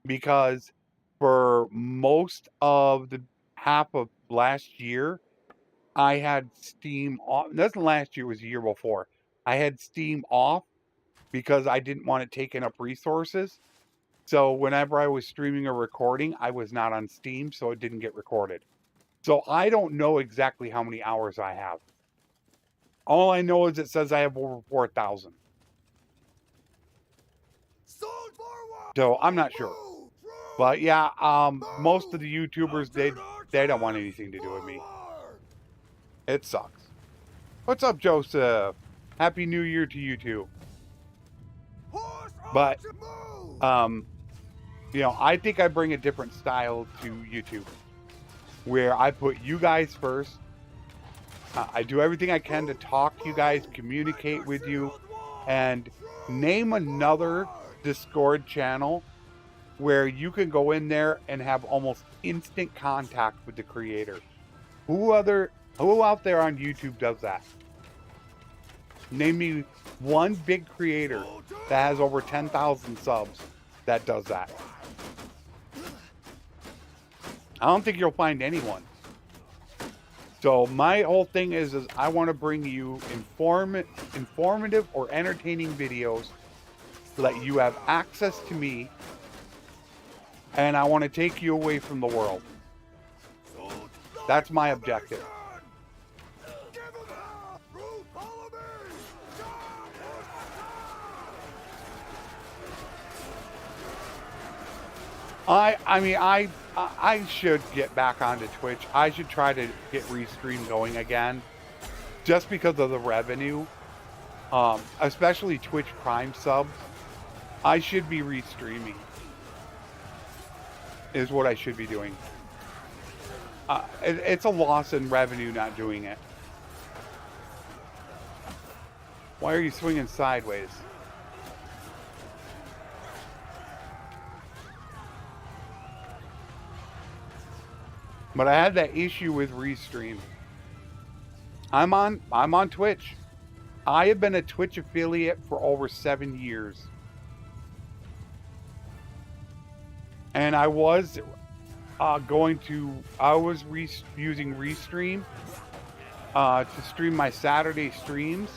because for most of the half of last year, I had Steam off. That's last year, was the year before. I had Steam off because I didn't want it taking up resources. So whenever I was streaming or recording, I was not on Steam, so it didn't get recorded. So I don't know exactly how many hours I have. All I know is it says I have over 4,000. So I'm not sure. But yeah, most of the YouTubers, they don't want anything to do with me. It sucks. What's up, Joseph? Happy New Year to you too. But I think I bring a different style to YouTube, where I put you guys first. I do everything I can to talk to you guys, communicate with you, and name another Discord channel where you can go in there and have almost instant contact with the creator. Who out there on YouTube does that? Name me one big creator that has over 10,000 subs that does that. I don't think you'll find anyone. So my whole thing is I want to bring you informative or entertaining videos so that you have access to me, and I want to take you away from the world. That's my objective. I should get back onto Twitch. I should try to get Restream going again, just because of the revenue, especially Twitch Prime subs. I should be restreaming, is what I should be doing. It's a loss in revenue not doing it. Why are you swinging sideways? But I had that issue with Restream. I'm on Twitch. I have been a Twitch affiliate for over 7 years. And I was using Restream to stream my Saturday streams,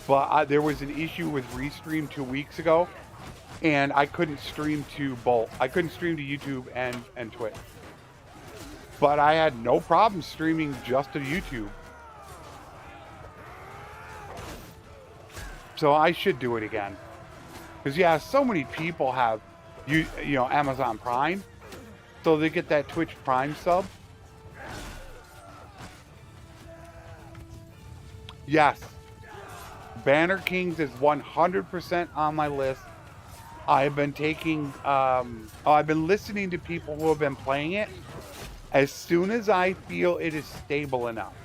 but there was an issue with Restream 2 weeks ago, and I couldn't stream to both. I couldn't stream to YouTube and Twitch. But I had no problem streaming just to YouTube. So I should do it again. Because yeah, so many people have you know, Amazon Prime, so they get that Twitch Prime sub. Yes, Banner Kings is 100% on my list. I've been taking, I've been listening to people who have been playing it. As soon as I feel it is stable enough,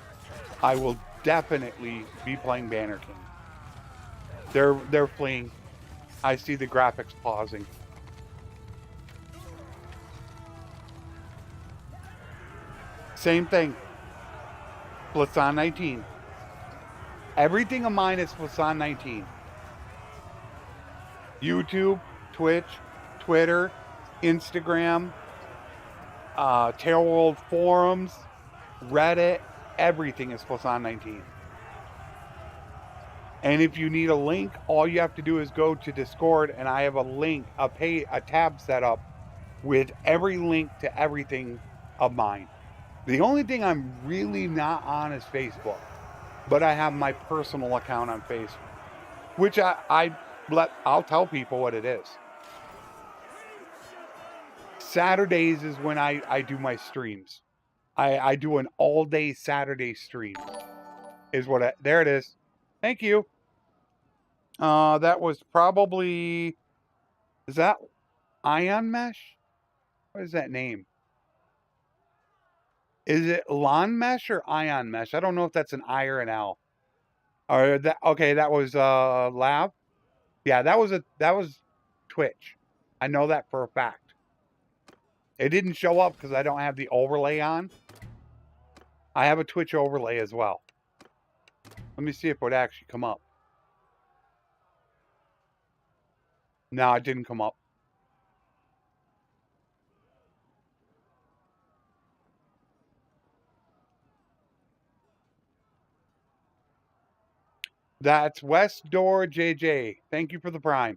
I will definitely be playing Banner King. They're fleeing. I see the graphics pausing. Same thing. Flesson19. Everything of mine is Flesson19. YouTube, Twitch, Twitter, Instagram, Terror World forums, Reddit, everything is Flesson19. And if you need a link, all you have to do is go to Discord, and I have a link, a tab set up with every link to everything of mine. The only thing I'm really not on is Facebook, but I have my personal account on Facebook, which I'll tell people what it is. Saturdays is when I do my streams. I do an all-day Saturday stream. There it is. Thank you. That was probably, is that Ion Mesh? What is that name? Is it Lon Mesh or Ion Mesh? I don't know if that's an I or an L. Or that, okay, that was Lab. Yeah, that was Twitch. I know that for a fact. It didn't show up because I don't have the overlay on. I have a Twitch overlay as well. Let me see if it would actually come up. No, it didn't come up. That's West Door JJ. Thank you for the Prime.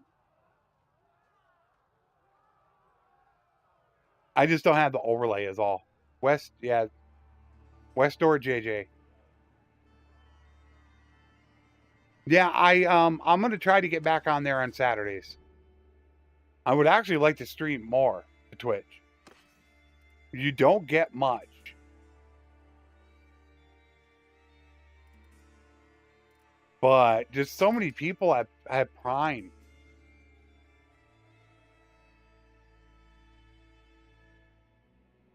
I just don't have the overlay is all. West Door JJ. Yeah, I'm gonna try to get back on there on Saturdays. I would actually like to stream more to Twitch. You don't get much. But just so many people have Prime.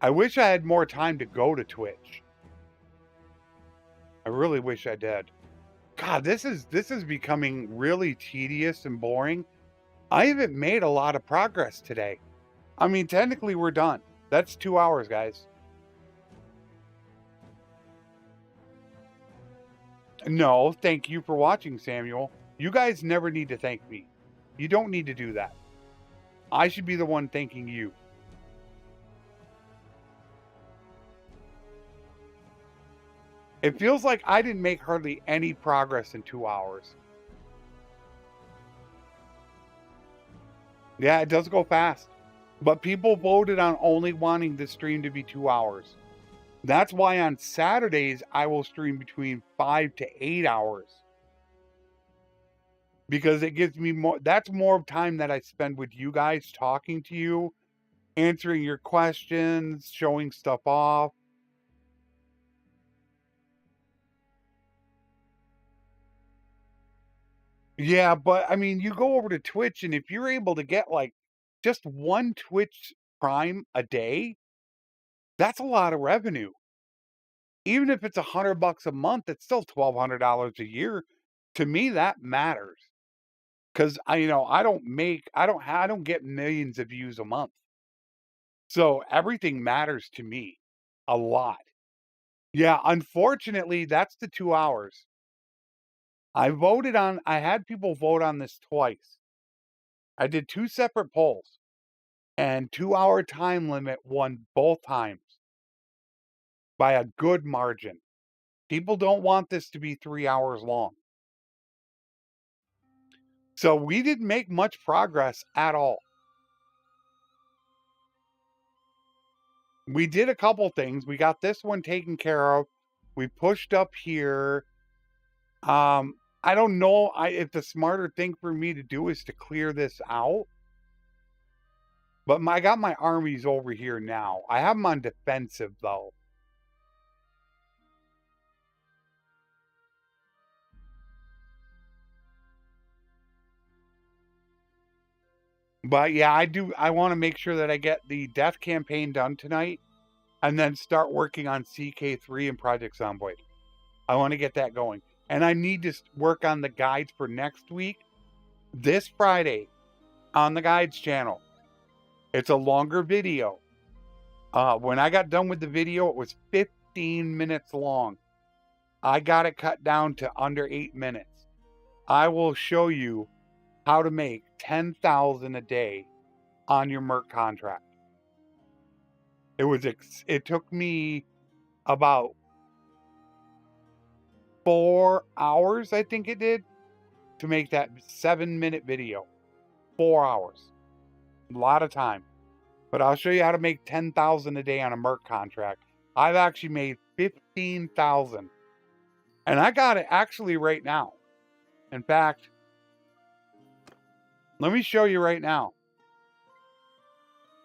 I wish I had more time to go to Twitch. I really wish I did. God, this is becoming really tedious and boring. I haven't made a lot of progress today. I mean, technically we're done. That's 2 hours, guys. No, thank you for watching, Samuel. You guys never need to thank me. You don't need to do that. I should be the one thanking you. It feels like I didn't make hardly any progress in 2 hours. Yeah, it does go fast. But people voted on only wanting the stream to be 2 hours. That's why on Saturdays, I will stream between 5 to 8 hours. Because it gives me more, that's more time that I spend with you guys talking to you answering your questions, showing stuff off. Yeah, but I mean, you go over to Twitch, and if you're able to get like just one Twitch Prime a day, that's a lot of revenue. Even if it's $100 a month, it's still $1,200 a year. To me, that matters because I don't get millions of views a month. So everything matters to me a lot. Yeah, unfortunately, that's the 2 hours. I had people vote on this twice. I did 2 separate polls, and 2-hour time limit won both times by a good margin. People don't want this to be 3 hours long. So we didn't make much progress at all. We did a couple things. We got this one taken care of. We pushed up here. I don't know if the smarter thing for me to do is to clear this out. But I got my armies over here now. I have them on defensive, though. But yeah, I want to make sure that I get the death campaign done tonight and then start working on CK3 and Project Zomboid. I want to get that going. And I need to work on the guides for next week. This Friday on the guides channel. It's a longer video. When I got done with the video, it was 15 minutes long. I got it cut down to under 8 minutes. I will show you how to make 10,000 a day on your Merc contract. It took me about 4 hours, I think it did, to make that 7-minute video. 4 hours. A lot of time. But I'll show you how to make 10,000 a day on a Merc contract. I've actually made 15,000. And I got it actually right now. In fact, let me show you right now.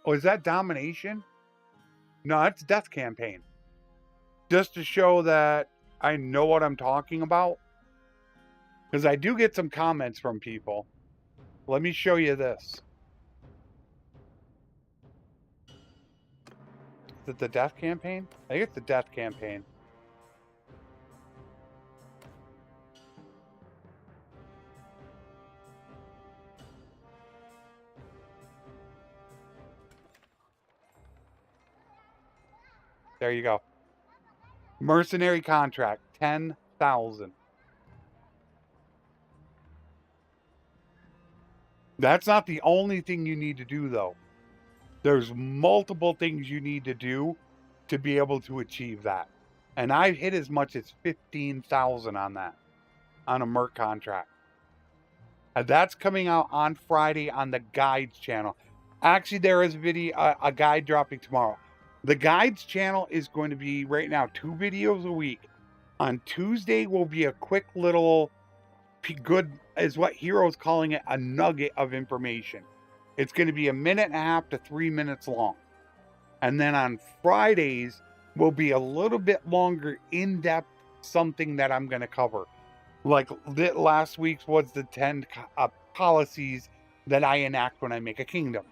Oh, is that domination? No, that's death campaign. Just to show that I know what I'm talking about. Because I do get some comments from people. Let me show you this. Is it the death campaign? I think it's the death campaign. There you go. Mercenary contract, 10,000. That's not the only thing you need to do, though. There's multiple things you need to do to be able to achieve that. And I've hit as much as 15,000 on that, on a Merc contract. And that's coming out on Friday on the guides channel. Actually, there is a guide dropping tomorrow. The guides channel is going to be right now 2 videos a week. On Tuesday will be a quick little good, is what Hero's calling it, a nugget of information. It's going to be 1.5 to 3 minutes long. And then on Fridays will be a little bit longer, in-depth something that I'm going to cover. Like last week's was the 10 policies that I enact when I make a kingdom.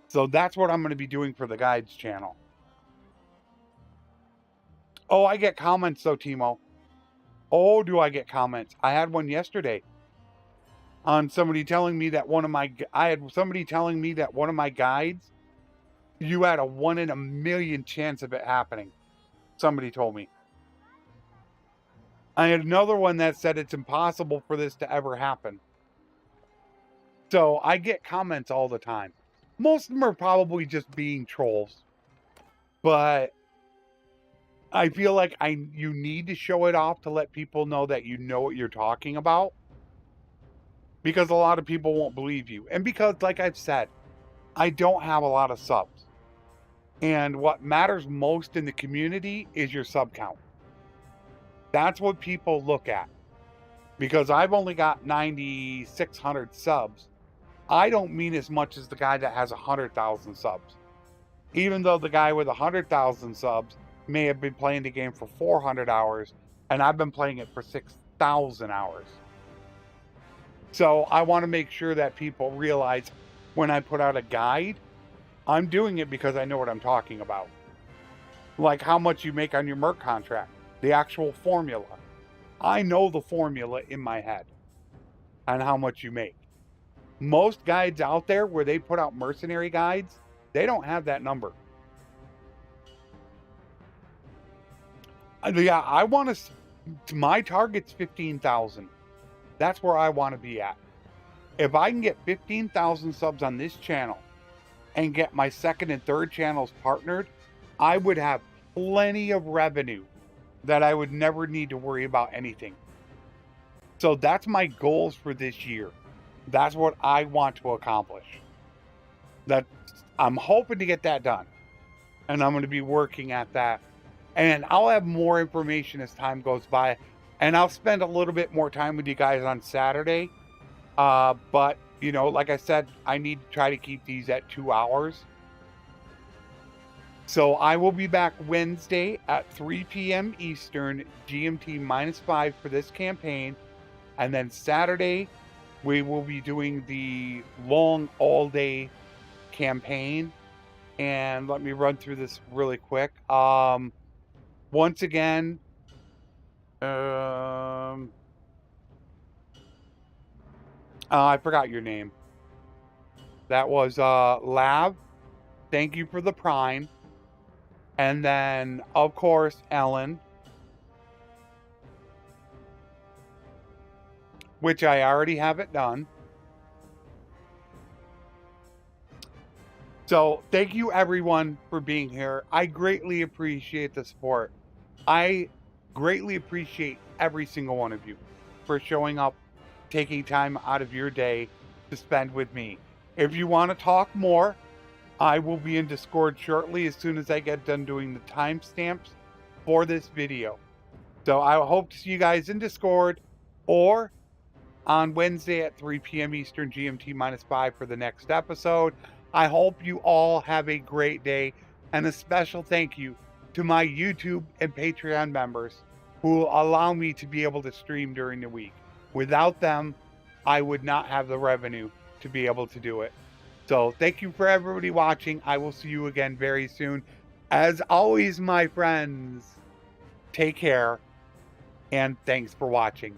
So that's what I'm going to be doing for the guides channel. Oh, I get comments though, Timo. Oh, do I get comments? I had one yesterday on somebody telling me that one of my guides, you had a 1 in a million chance of it happening. Somebody told me. I had another one that said it's impossible for this to ever happen. So I get comments all the time. Most of them are probably just being trolls. But I feel like you need to show it off to let people know that you know what you're talking about. Because a lot of people won't believe you. And because, like I've said, I don't have a lot of subs. And what matters most in the community is your sub count. That's what people look at. Because I've only got 9,600 subs. I don't mean as much as the guy that has 100,000 subs. Even though the guy with 100,000 subs may have been playing the game for 400 hours, and I've been playing it for 6,000 hours. So I want to make sure that people realize when I put out a guide, I'm doing it because I know what I'm talking about. Like how much you make on your Merc contract, the actual formula. I know the formula in my head on how much you make. Most guides out there where they put out mercenary guides, they don't have that number. Yeah, I want to, my target's 15,000. That's where I want to be at. If I can get 15,000 subs on this channel and get my second and third channels partnered, I would have plenty of revenue that I would never need to worry about anything. So that's my goals for this year. That's what I want to accomplish. That I'm hoping to get that done. And I'm going to be working at that. And I'll have more information as time goes by. And I'll spend a little bit more time with you guys on Saturday. But, you know, like I said, I need to try to keep these at 2 hours. So I will be back Wednesday at 3 p.m. Eastern, GMT -5 for this campaign. And then Saturday, we will be doing the long all-day campaign. And let me run through this really quick. Once again, I forgot your name. That was Lav. Thank you for the Prime. And then, of course, Ellen, which I already have it done. So thank you everyone for being here. I greatly appreciate the support. I greatly appreciate every single one of you for showing up, taking time out of your day to spend with me. If you want to talk more, I will be in Discord shortly as soon as I get done doing the timestamps for this video. So I hope to see you guys in Discord or on Wednesday at 3 p.m. Eastern, GMT -5 for the next episode. I hope you all have a great day, and a special thank you to my YouTube and Patreon members who allow me to be able to stream during the week. Without them, I would not have the revenue to be able to do it. So thank you for everybody watching. I will see you again very soon. As always, my friends, take care, and thanks for watching.